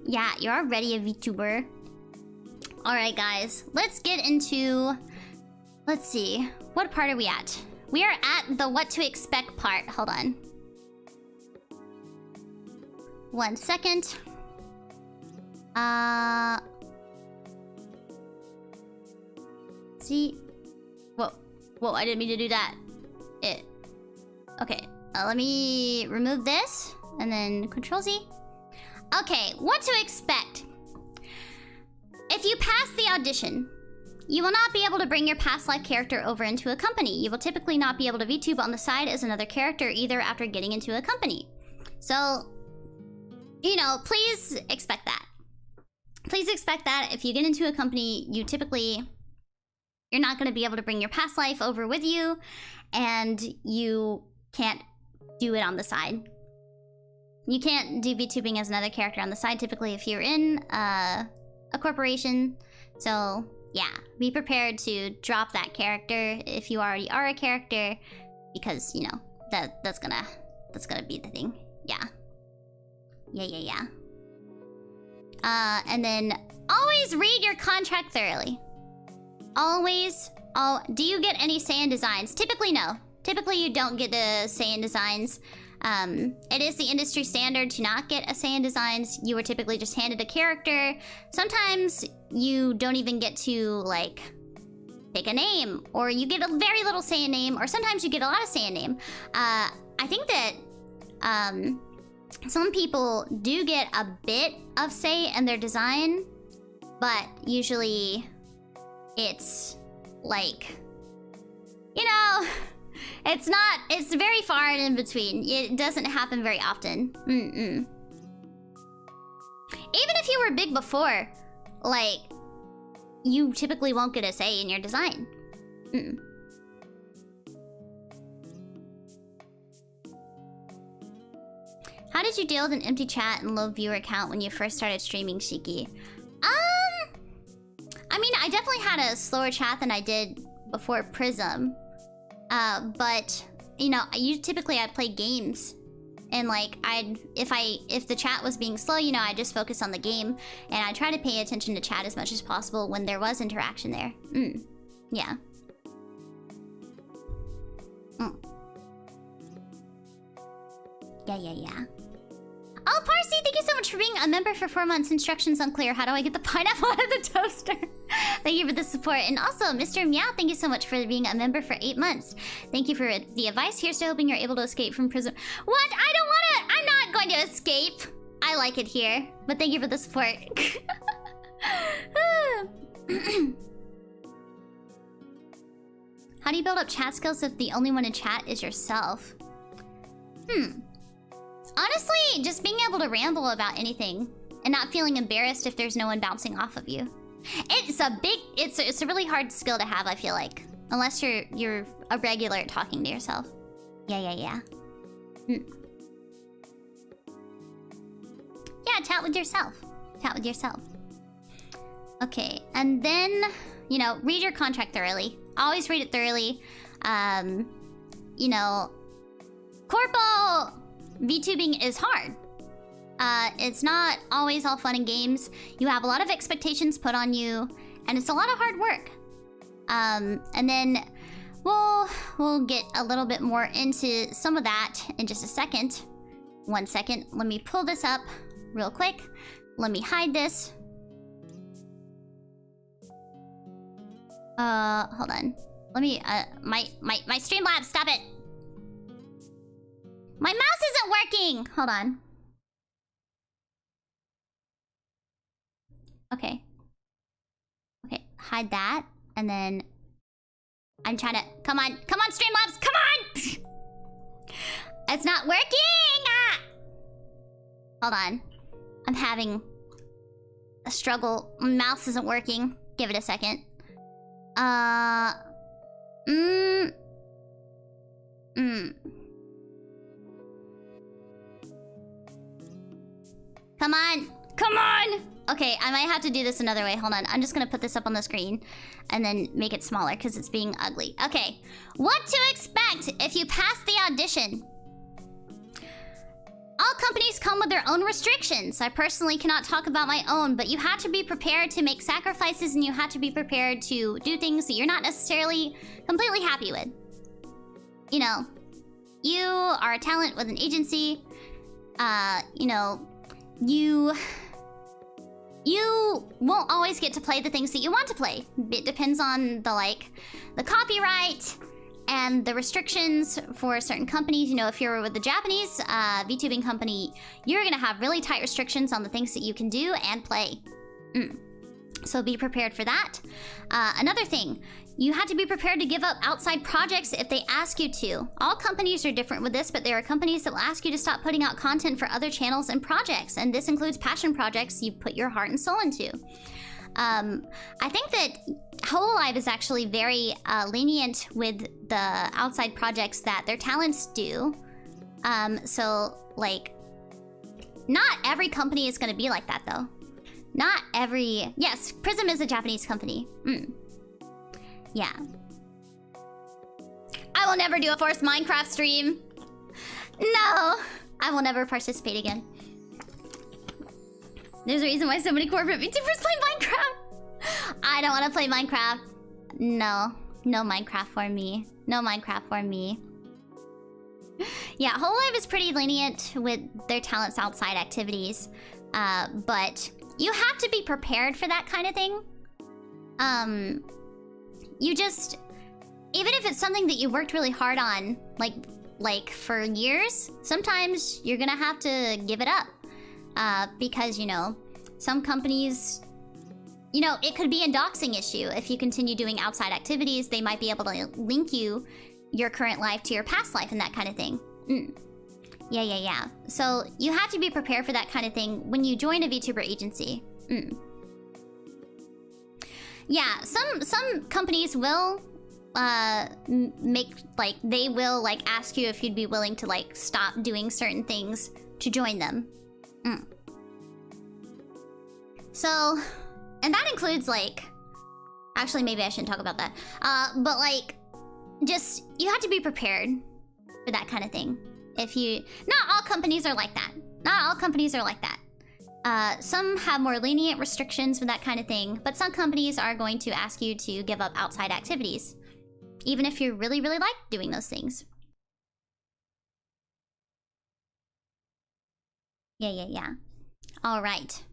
Yeah, you're already a VTuber. Alright, guys. Let's get into... Let's see. What part are we at? We are at the what to expect part. Hold on. 1 second. See? Whoa, I didn't mean to do that. Okay, let me remove this, and then Control Z. Okay, what to expect. If you pass the audition, you will not be able to bring your past life character over into a company. You will typically not be able to VTube on the side as another character either after getting into a company. So, you know, please expect that. Please expect that if you get into a company, you're not going to be able to bring your past life over with you, and you can't do it on the side. You can't do VTubing as another character on the side, typically, if you're in a corporation. So, yeah, be prepared to drop that character if you already are a character, because, you know, that's gonna be the thing. Yeah. Yeah. And then always read your contract thoroughly. Always. Do you get any say in designs? Typically, no. Typically, you don't get a say in designs. It is the industry standard to not get a say in designs. You are typically just handed a character. Sometimes you don't even get to, like, pick a name, or you get a very little say in name, or sometimes you get a lot of say in name. I think that some people do get a bit of say in their design, but usually it's like, you know, it's very far and in between. It doesn't happen very often. Even if you were big before, like, you typically won't get a say in your design. How did you deal with an empty chat and low viewer count when you first started streaming, Shiki? I mean, I definitely had a slower chat than I did before PRISM. But, you know, I'd play games. And, like, if the chat was being slow, you know, I'd just focus on the game. And I'd try to pay attention to chat as much as possible when there was interaction there. Yeah. Yeah. Oh, Parsi, thank you so much for being a member for 4 months. Instructions unclear. How do I get the pineapple out of the toaster? Thank you for the support. And also, Mr. Meow, thank you so much for being a member for 8 months. Thank you for the advice. Here's to hoping you're able to escape from prison. What? I don't want to. I'm not going to escape. I like it here. But thank you for the support. How do you build up chat skills if the only one in chat is yourself? Honestly, just being able to ramble about anything and not feeling embarrassed if there's no one bouncing off of you. It's a really hard skill to have, I feel like. Unless you're a regular at talking to yourself. Yeah. Yeah, chat with yourself. Chat with yourself. Okay, and then, you know, read your contract thoroughly. Always read it thoroughly. You know, corpo VTubing is hard. It's not always all fun and games. You have a lot of expectations put on you, and it's a lot of hard work. And then we'll get a little bit more into some of that in just a second. 1 second. Let me pull this up real quick. Let me hide this. Hold on. Let me, my Streamlabs, stop it! My mouse isn't working! Hold on. Okay. Okay, hide that, and then... I'm trying to... Come on, Streamlabs, come on! It's not working! Ah! Hold on. I'm having a struggle. My mouse isn't working. Give it a second. Come on! Come on! Okay, I might have to do this another way. Hold on. I'm just gonna put this up on the screen and then make it smaller because it's being ugly. Okay. What to expect if you pass the audition? All companies come with their own restrictions. I personally cannot talk about my own, but you have to be prepared to make sacrifices and you have to be prepared to do things that you're not necessarily completely happy with. You know, you are a talent with an agency. You know, you won't always get to play the things that you want to play. It depends on the copyright and the restrictions for certain companies. You know, if you're with the Japanese VTubing company, you're gonna have really tight restrictions on the things that you can do and play. So be prepared for that. Another thing, you have to be prepared to give up outside projects if they ask you to. All companies are different with this, but there are companies that will ask you to stop putting out content for other channels and projects, and this includes passion projects you put your heart and soul into. I think that Hololive is actually very lenient with the outside projects that their talents do. So, like, not every company is going to be like that, though. Not every... Yes, PRISM is a Japanese company. Yeah. I will never do a forced Minecraft stream. No! I will never participate again. There's a reason why so many corporate VTubers play Minecraft. I don't want to play Minecraft. No. No Minecraft for me. No Minecraft for me. Yeah, Hololive is pretty lenient with their talents outside activities. But you have to be prepared for that kind of thing. You just... Even if it's something that you worked really hard on, like for years, sometimes you're gonna have to give it up. Because, you know, some companies... You know, it could be a doxing issue. If you continue doing outside activities, they might be able to link your current life to your past life and that kind of thing. Yeah. So you have to be prepared for that kind of thing when you join a VTuber agency. Yeah, some companies will they will ask you if you'd be willing to stop doing certain things to join them. So, and that includes actually maybe I shouldn't talk about that. But just you have to be prepared for that kind of thing. If you... Not all companies are like that. Not all companies are like that. Some have more lenient restrictions for that kind of thing, but some companies are going to ask you to give up outside activities, even if you really, really like doing those things. Yeah. All right.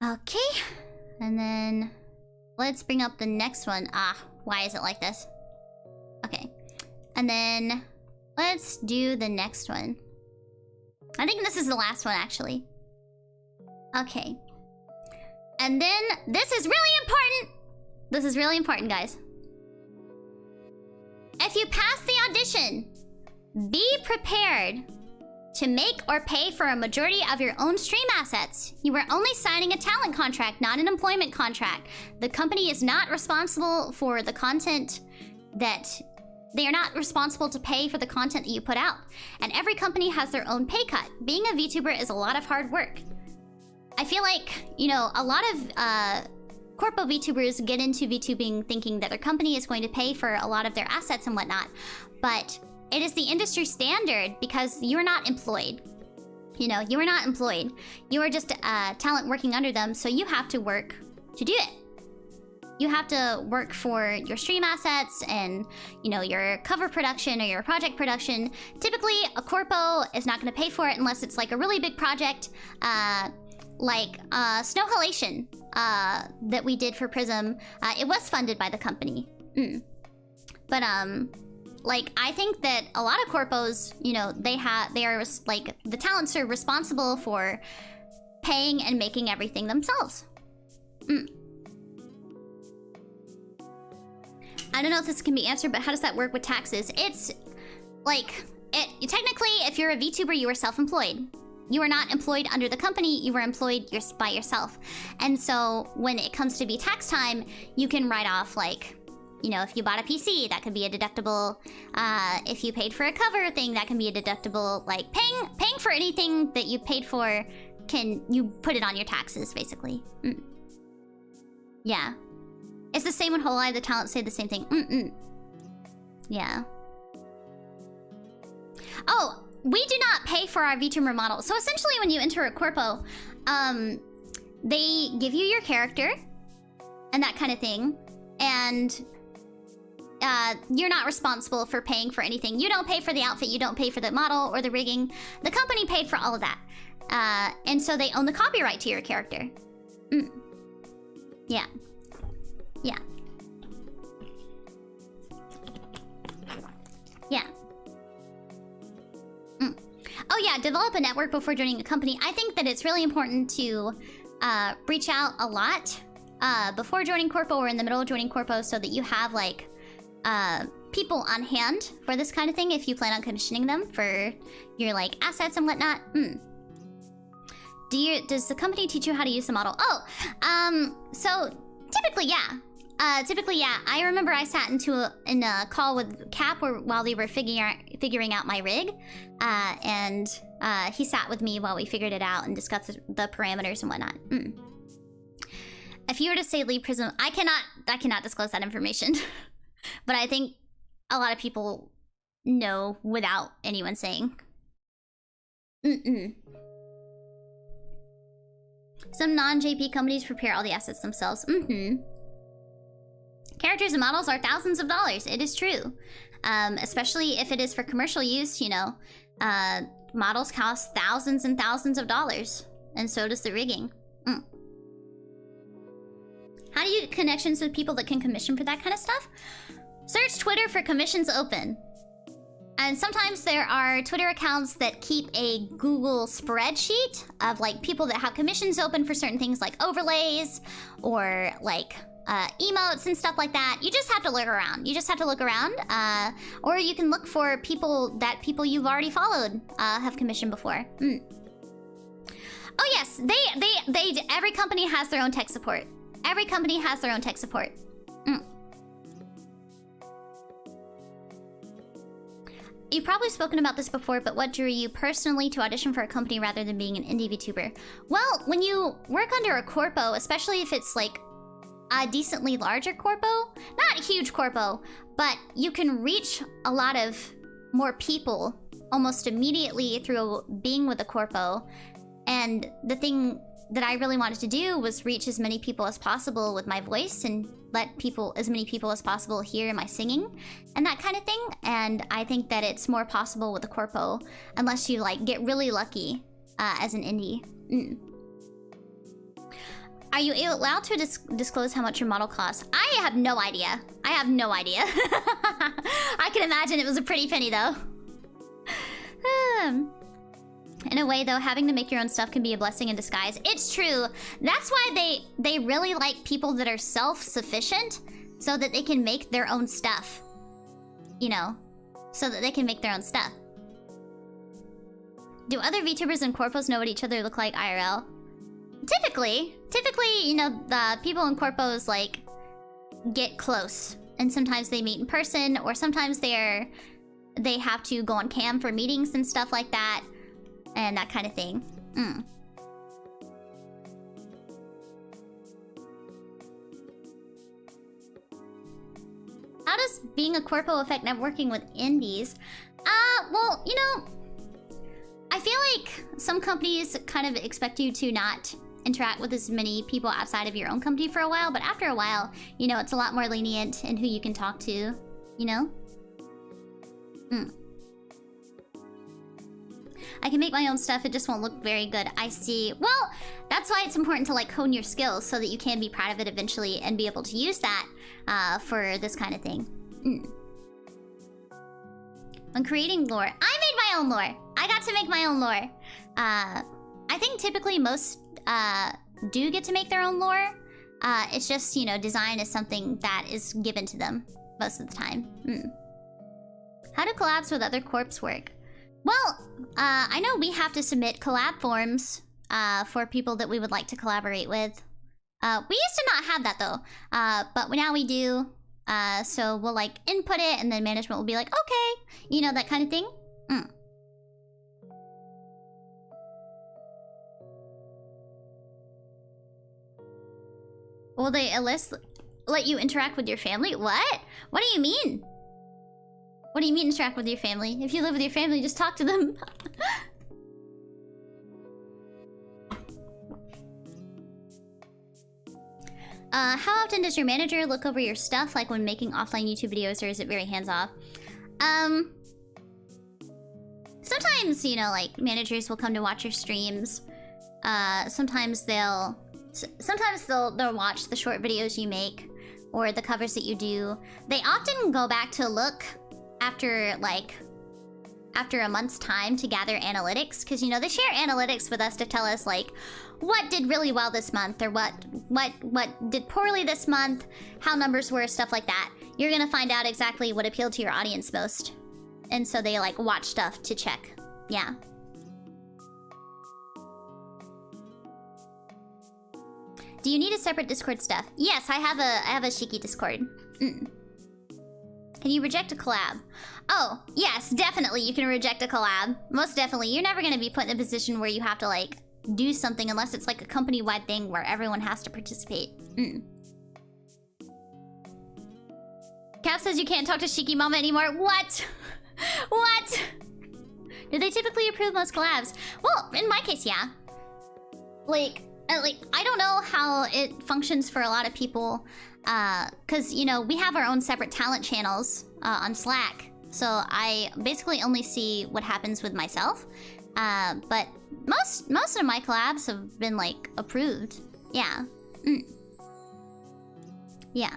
Okay. And then let's bring up the next one. Why is it like this? Okay. And then let's do the next one. I think this is the last one, actually. Okay. And then this is really important. This is really important, guys. If you pass the audition, be prepared to make or pay for a majority of your own stream assets. You are only signing a talent contract, not an employment contract. The company is not responsible for the content that... They are not responsible to pay for the content that you put out. And every company has their own pay cut. Being a VTuber is a lot of hard work. I feel like, you know, a lot of corpo VTubers get into VTubing thinking that their company is going to pay for a lot of their assets and whatnot. But it is the industry standard because you're not employed. You know, you are not employed. You are just talent working under them, so you have to work to do it. You have to work for your stream assets and, you know, your cover production or your project production. Typically, a corpo is not going to pay for it unless it's like a really big project, like Snow Halation that we did for PRISM. It was funded by the company. But like, I think that a lot of corpos, you know, they are like, the talents are responsible for paying and making everything themselves. I don't know if this can be answered, but how does that work with taxes? It's like, technically, if you're a VTuber, you are self-employed. You are not employed under the company, you are employed by yourself. And so when it comes to be tax time, you can write off, like, you know, if you bought a PC, that could be a deductible. If you paid for a cover thing, that can be a deductible. Like, paying for anything that you paid for, you put it on your taxes, basically. Yeah. It's the same when Whole Eye, the talent say the same thing. Yeah. Oh, we do not pay for our VTuber model. So essentially when you enter a corpo, they give you your character and that kind of thing. And you're not responsible for paying for anything. You don't pay for the outfit, you don't pay for the model or the rigging. The company paid for all of that. And so they own the copyright to your character. Yeah. Yeah. Yeah. Oh yeah, develop a network before joining a company. I think that it's really important to reach out a lot before joining corpo or in the middle of joining corpo so that you have like people on hand for this kind of thing if you plan on commissioning them for your like assets and whatnot. Does the company teach you how to use the model? Oh, so typically, yeah. I remember I sat in a call with Cap while they were figuring out my rig, and he sat with me while we figured it out and discussed the parameters and whatnot. If you were to say leave PRISM, I cannot disclose that information, but I think a lot of people know without anyone saying. Some non-JP companies prepare all the assets themselves. Characters and models are thousands of dollars. It is true. Especially if it is for commercial use, you know. Models cost thousands and thousands of dollars. And so does the rigging. How do you get connections with people that can commission for that kind of stuff? Search Twitter for commissions open. And sometimes there are Twitter accounts that keep a Google spreadsheet of like people that have commissions open for certain things like overlays or like emotes and stuff like that. You just have to look around. Or you can look for people you've already followed have commissioned before. Oh yes, every company has their own tech support. You've probably spoken about this before, but what drew you personally to audition for a company rather than being an indie VTuber? Well, when you work under a corpo, especially if it's like a decently larger corpo, not a huge corpo, but you can reach a lot of more people almost immediately through being with a corpo. And the thing that I really wanted to do was reach as many people as possible with my voice and let as many people as possible hear my singing and that kind of thing. And I think that it's more possible with a corpo unless you like get really lucky as an indie. Are you allowed to disclose how much your model costs? I have no idea. I can imagine it was a pretty penny though. In a way though, having to make your own stuff can be a blessing in disguise. It's true. That's why they really like people that are self-sufficient so that they can make their own stuff. you know, so that they can make their own stuff. Do other VTubers and corpos know what each other look like IRL? Typically, you know, the people in corpos, like, get close. And sometimes they meet in person, or sometimes they have to go on cam for meetings and stuff like that. And that kind of thing. How does being a corpo affect networking with indies? Well, you know, I feel like some companies kind of expect you to not interact with as many people outside of your own company for a while, but after a while, you know, it's a lot more lenient in who you can talk to, you know? I can make my own stuff, it just won't look very good. I see. Well, that's why it's important to, like, hone your skills so that you can be proud of it eventually and be able to use that for this kind of thing. When creating lore, I made my own lore. I got to make my own lore. I think typically most do get to make their own lore. It's just, you know, design is something that is given to them most of the time. How do collabs with other corps work? Well, I know we have to submit collab forms for people that we would like to collaborate with. We used to not have that though, but now we do. So we'll like input it and then management will be like, okay, you know, that kind of thing. Will they let you interact with your family? What? What do you mean? What do you mean interact with your family? If you live with your family, just talk to them. How often does your manager look over your stuff, like when making offline YouTube videos, or is it very hands-off? Sometimes, you know, like, managers will come to watch your streams. Sometimes they'll watch the short videos you make, or the covers that you do. They often go back to look after a month's time to gather analytics, because, you know, they share analytics with us to tell us, like, what did really well this month, or what did poorly this month, how numbers were, stuff like that. You're gonna find out exactly what appealed to your audience most. And so they, like, watch stuff to check. Yeah. Do you need a separate Discord stuff? Yes, I have a Shiki Discord. Can you reject a collab? Oh, yes, definitely you can reject a collab. Most definitely. You're never gonna be put in a position where you have to, like, do something unless it's like a company-wide thing where everyone has to participate. Cap says you can't talk to Shiki Mama anymore. What? What? Do they typically approve most collabs? Well, in my case, yeah. Like, I don't know how it functions for a lot of people. Because, you know, we have our own separate talent channels on Slack. So I basically only see what happens with myself. But most of my collabs have been, like, approved. Yeah. Yeah.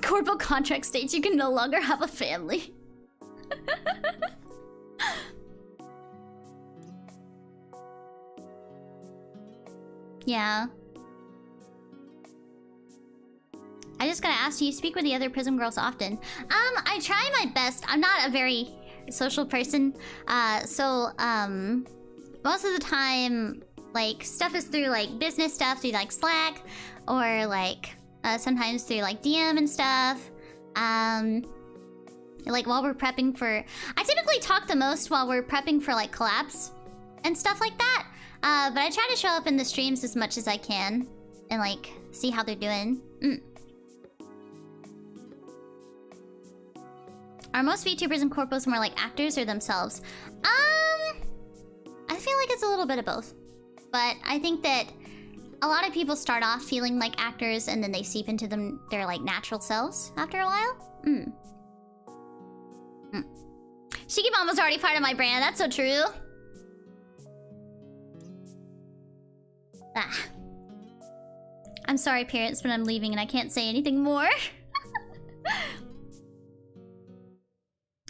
Corpo contract states you can no longer have a family. Yeah. I just gotta ask, do you speak with the other PRISM girls often? I try my best. I'm not a very social person. So most of the time, like, stuff is through, like, business stuff through, like, Slack, or, like, sometimes through, like, DM and stuff. Like, while we're prepping for... I typically talk the most while we're prepping for, like, collabs and stuff like that. But I try to show up in the streams as much as I can and, like, see how they're doing. Are most VTubers and corpos more like actors or themselves? I feel like it's a little bit of both. But I think that a lot of people start off feeling like actors and then they seep into their, like, natural selves after a while. Shiki Mama's already part of my brand. That's so true. I'm sorry, parents, but I'm leaving and I can't say anything more.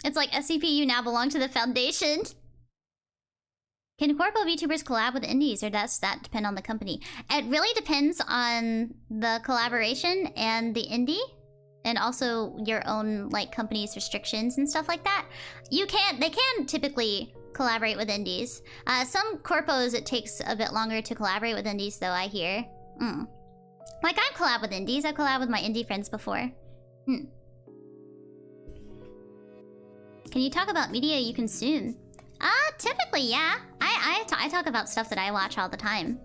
It's like SCPU now belong to the Foundation. Can corpo VTubers collab with indies, or does that depend on the company? It really depends on the collaboration and the indie. and also your own like company's restrictions and stuff like that, they can typically collaborate with indies. Some corpos it takes a bit longer to collaborate with indies though, I hear. Like I've collabed with indies, I've collabed with my indie friends before. Can you talk about media you consume? Typically, yeah. I talk about stuff that I watch all the time.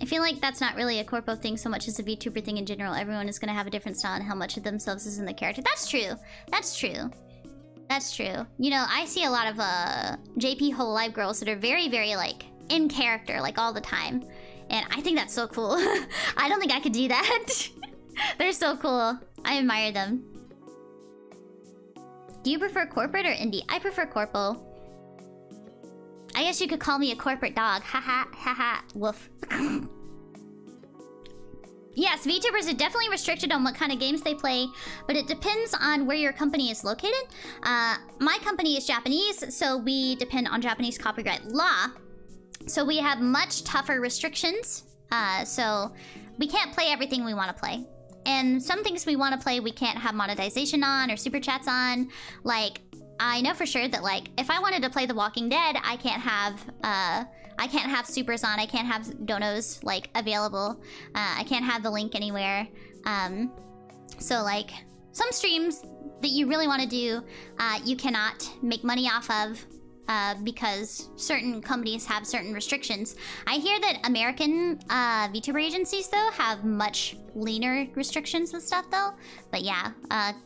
I feel like that's not really a corpo thing so much as a VTuber thing in general. Everyone is gonna have a different style and how much of themselves is in the character. That's true. That's true. That's true. You know, I see a lot of JP Hololive girls that are very, very like in character, like all the time. And I think that's so cool. I don't think I could do that. They're so cool. I admire them. Do you prefer corporate or indie? I prefer corpo. I guess you could call me a corporate dog. Haha, haha, woof. Yes, VTubers are definitely restricted on what kind of games they play, but it depends on where your company is located. My company is Japanese, so we depend on Japanese copyright law. So we have much tougher restrictions. So we can't play everything we want to play. And some things we want to play, we can't have monetization on or super chats on. Like, I know for sure that like if I wanted to play The Walking Dead, I can't have supers on. I can't have donos like available. I can't have the link anywhere. So like some streams that you really want to do, you cannot make money off of because certain companies have certain restrictions. I hear that American VTuber agencies though have much leaner restrictions and stuff though. But yeah,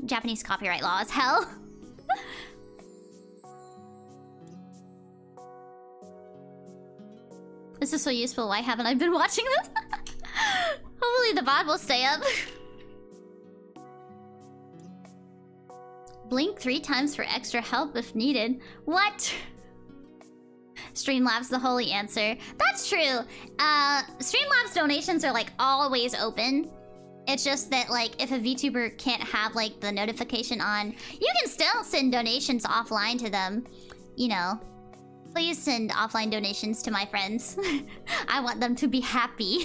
Japanese copyright law is hell. This is so useful. Why haven't I been watching this? Hopefully the VOD will stay up. Blink 3 times for extra help if needed. What? Streamlabs the holy answer. That's true. Streamlabs donations are like always open. It's just that like if a VTuber can't have like the notification on, you can still send donations offline to them. You know. Please send offline donations to my friends. I want them to be happy.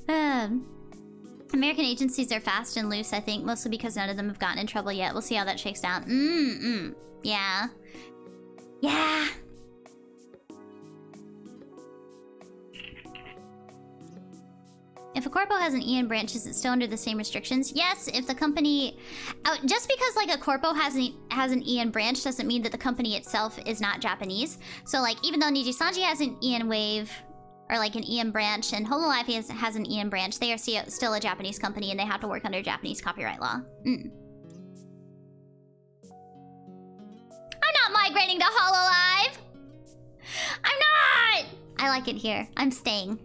American agencies are fast and loose, I think, mostly because none of them have gotten in trouble yet. We'll see how that shakes down. Yeah. Yeah. If a corpo has an EN branch, is it still under the same restrictions? Yes, if the company... just because like a corpo has an EN branch doesn't mean that the company itself is not Japanese. So like even though Nijisanji has an EN wave or like an EN branch and Hololive has an EN branch, they are still a Japanese company and they have to work under Japanese copyright law. I'm not migrating to Hololive! I'm not! I like it here. I'm staying.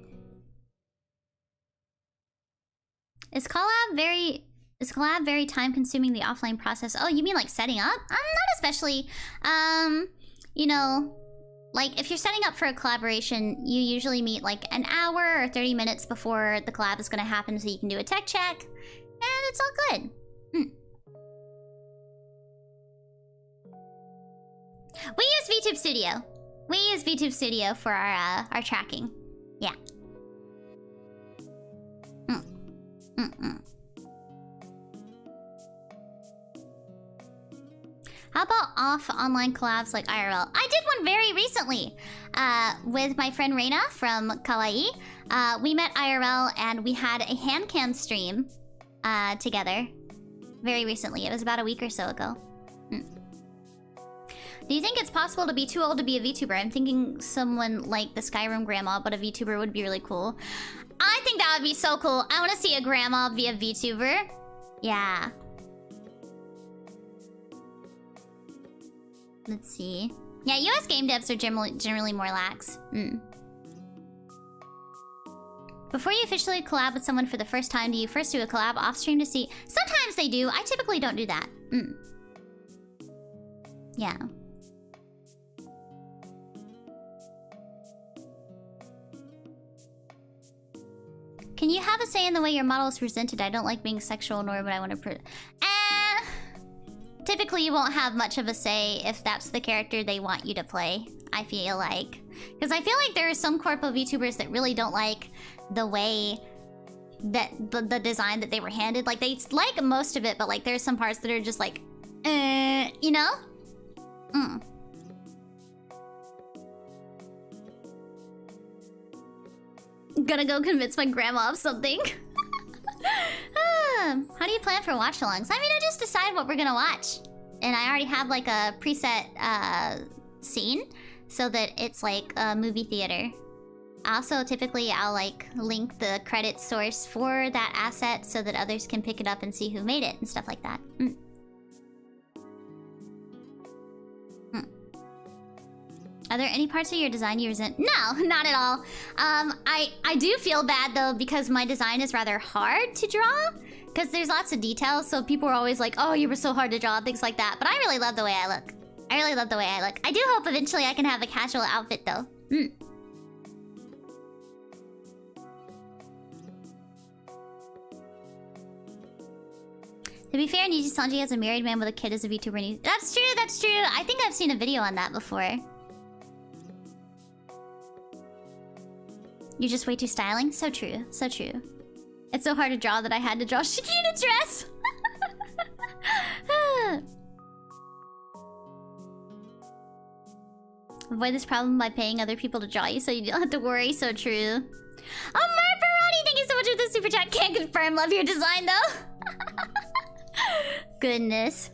Is Collab very time-consuming, the offline process? Oh, you mean like setting up? Not especially. You know, like if you're setting up for a collaboration, you usually meet like an hour or 30 minutes before the collab is going to happen so you can do a tech check. And it's all good. We use VTube Studio. We use VTube Studio for our tracking. Yeah. How about off online collabs like IRL? I did one very recently with my friend Reina from Kawaii. We met IRL and we had a hand cam stream together very recently. It was about a week or so ago. Do you think it's possible to be too old to be a VTuber? I'm thinking someone like the Skyrim grandma, but a VTuber would be really cool. I think that would be so cool. I want to see a grandma be a VTuber. Yeah. Let's see. Yeah, US game devs are generally more lax. Before you officially collab with someone for the first time, do you first do a collab off stream to see? Sometimes they do. I typically don't do that. Yeah. Can you have a say in the way your model is presented? I don't like being sexual, nor would I want to typically you won't have much of a say if that's the character they want you to play, I feel like. Because I feel like there are some corpo VTubers that really don't like the way the design that they were handed. Like, they like most of it, but like there's some parts that are just like, you know? Gonna go convince my grandma of something. How do you plan for watch-alongs? I mean, I just decide what we're gonna watch. And I already have like a preset scene so that it's like a movie theater. Also, typically I'll like link the credit source for that asset so that others can pick it up and see who made it and stuff like that. Are there any parts of your design you resent? No, not at all. I do feel bad though because my design is rather hard to draw. Because there's lots of details, so people are always like, oh, you were so hard to draw, things like that. But I really love the way I look. I really love the way I look. I do hope eventually I can have a casual outfit though. To be fair, Niji Sanji as a married man with a kid as a VTuber. That's true, that's true. I think I've seen a video on that before. You're just way too styling? So true, so true. It's so hard to draw that I had to draw Shiki in a dress! Avoid this problem by paying other people to draw you so you don't have to worry, so true. Oh, Marperoni, thank you so much for the super chat. Can't confirm, love your design though. Goodness.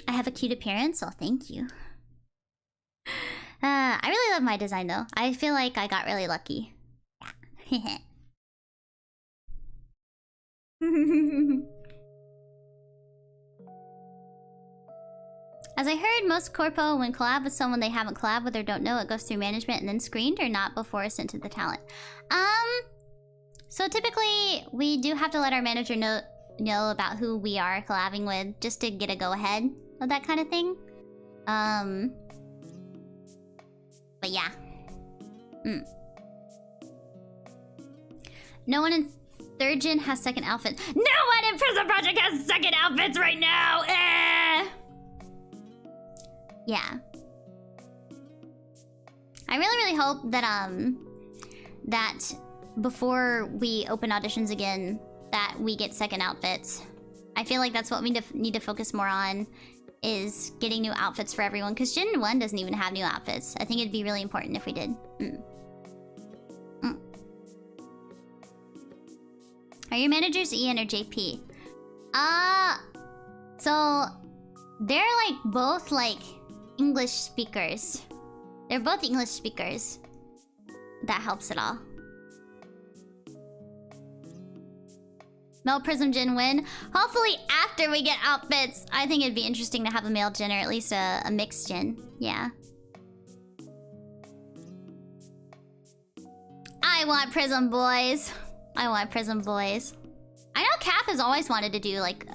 I have a cute appearance, oh thank you. I really love my design though. I feel like I got really lucky. Yeah. As I heard, most corpo, when collab with someone they haven't collabed with or don't know, it goes through management and then screened or not before sent to the talent. So typically, we do have to let our manager know about who we are collabing with just to get a go-ahead of that kind of thing. But yeah. No one in 3rd gen has second outfits. No one in Prism Project has second outfits right now! Yeah. I really hope that, that before we open auditions again, that we get second outfits. I feel like that's what we need to focus more on, is getting new outfits for everyone, because Gen 1 doesn't even have new outfits. I think it'd be really important if we did. Are your managers EN or JP? So they're like both like English speakers. They're both English speakers. That helps it all. Male Prism Gen win. Hopefully after we get outfits. I think it'd be interesting to have a male gen or at least a mixed gen. Yeah. I want Prism boys. I want Prism boys. I know Cap has always wanted to do like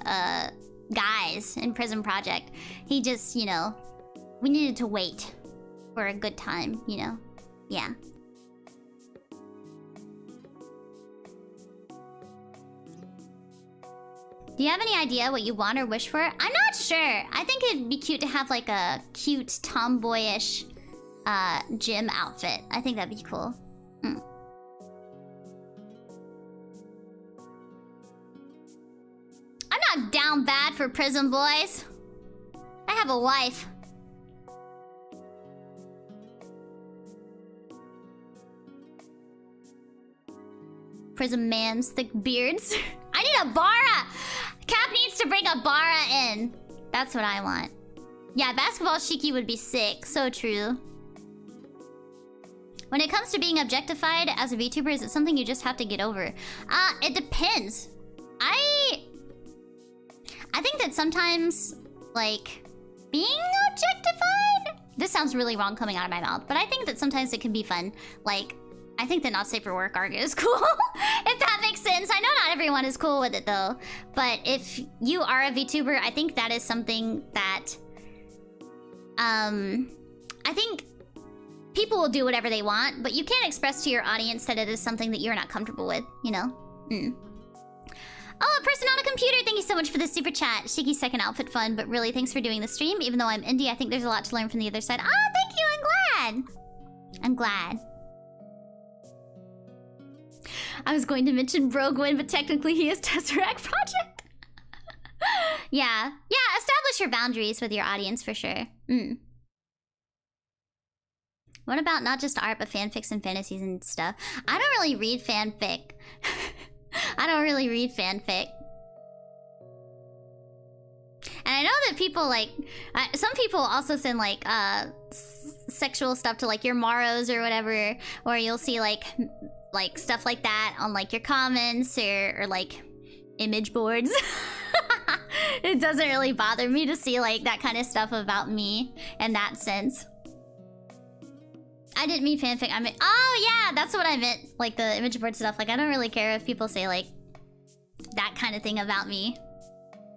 guys in Prism Project. He just, you know, we needed to wait for a good time, you know? Yeah. Do you have any idea what you want or wish for? I'm not sure. I think it'd be cute to have like a cute tomboyish gym outfit. I think that'd be cool. I'm not down bad for Prism boys. I have a wife. Prism man's thick beards. I need a Bara! Cap needs to bring a Bara in. That's what I want. Yeah, basketball Shiki would be sick. So true. When it comes to being objectified as a VTuber, is it something you just have to get over? It depends. I think that sometimes, like, being objectified? This sounds really wrong coming out of my mouth, but I think that sometimes it can be fun. Like, I think that not safe for work arc is cool. If that makes sense. I know not everyone is cool with it though. But if you are a VTuber, I think that is something that I think people will do whatever they want, but you can't express to your audience that it is something that you're not comfortable with, you know? Oh, a person on a computer, thank you so much for the super chat. Shiki's second outfit fun, but really thanks for doing the stream. Even though I'm indie, I think there's a lot to learn from the other side. Oh, thank you, I'm glad. I'm glad. I was going to mention Brogwin, but technically he is Tesseract Project. Yeah. Yeah, establish your boundaries with your audience for sure. What about not just art, but fanfics and fantasies and stuff? I don't really read fanfic. I don't really read fanfic. And I know that people like... some people also send like sexual stuff to like your Maros or whatever. Or you'll see like stuff like that on like your comments or like image boards. It doesn't really bother me to see like that kind of stuff about me in that sense. I didn't mean fanfic, I meant... Oh yeah, that's what I meant. Like the image board stuff. Like I don't really care if people say like that kind of thing about me.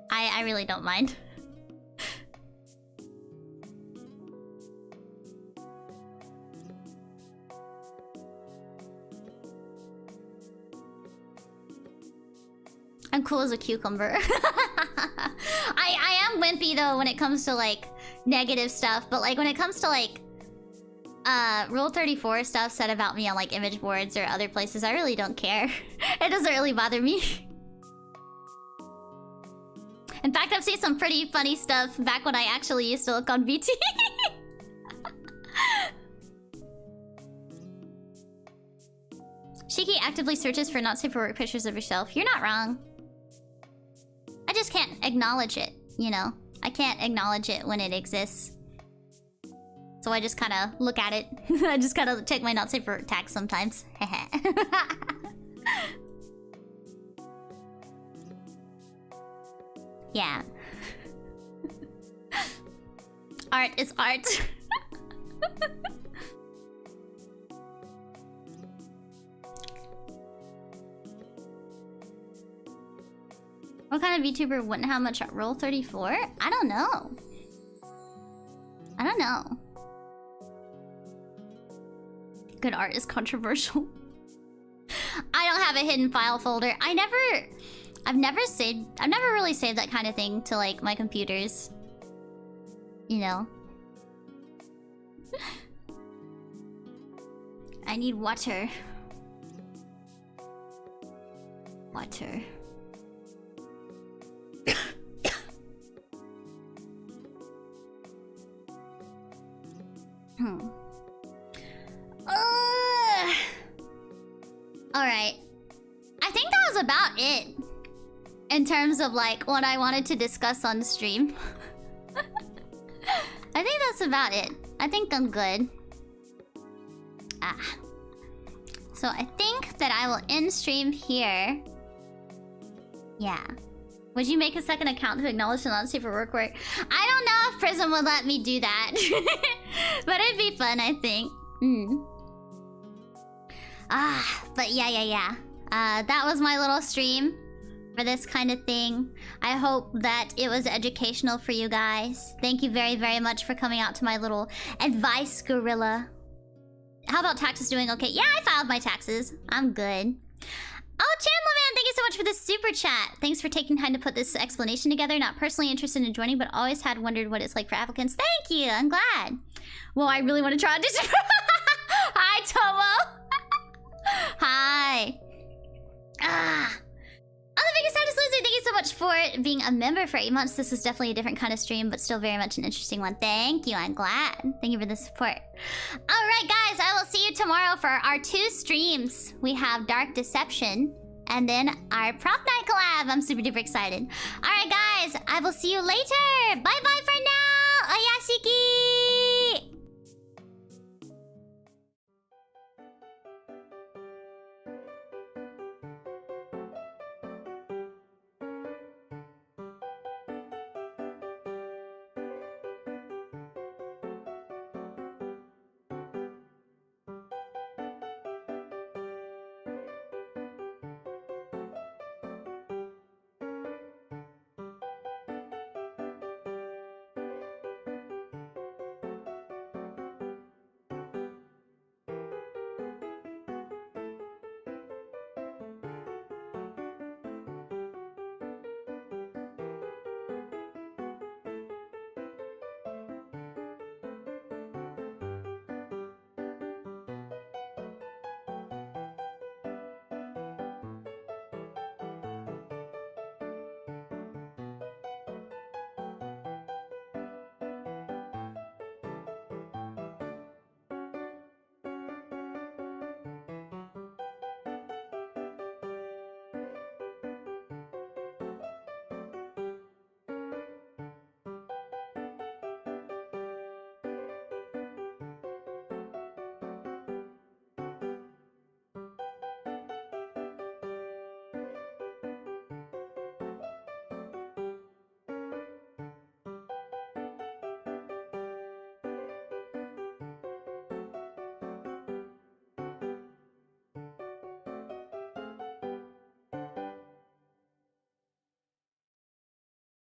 I really don't mind. I'm cool as a cucumber. I am wimpy though when it comes to like negative stuff, but like when it comes to like Rule 34 stuff said about me on like image boards or other places, I really don't care. It doesn't really bother me. In fact, I've seen some pretty funny stuff back when I actually used to look on VT. Shiki actively searches for not safe for work pictures of herself. You're not wrong. I just can't acknowledge it, you know? I can't acknowledge it when it exists. So I just kind of look at it. I just kind of check my not safe for work tags sometimes. Yeah. Art is art. What kind of VTuber wouldn't have much at Rule 34? I don't know. I don't know. Good art is controversial. I don't have a hidden file folder. I've never really saved that kind of thing to like my computers. You know. I need water. Water. Alright. I think that was about it. In terms of like what I wanted to discuss on stream. I think that's about it. I think I'm good. So I think that I will end stream here. Yeah. Would you make a second account to acknowledge the not safe for work? I don't know if PRISM would let me do that. But it'd be fun, I think. But yeah. That was my little stream for this kind of thing. I hope that it was educational for you guys. Thank you very, very much for coming out to my little advice gorilla. How about taxes doing okay? Yeah, I filed my taxes. I'm good. Oh, Chandler man, thank you so much for this super chat. Thanks for taking time to put this explanation together. Not personally interested in joining, but always had wondered what it's like for applicants. Thank you, I'm glad. Well, I really want to try audition. Hi, Tomo. Hi. Oh, the biggest saddest loser, thank you so much for being a member for 8 months. This was definitely a different kind of stream, but still very much an interesting one. Thank you, I'm glad. Thank you for the support. Alright guys, I will see you tomorrow for our 2 streams. We have Dark Deception, and then our Prop Night collab. I'm super duper excited. Alright guys, I will see you later. Bye bye for now. Oyashiki!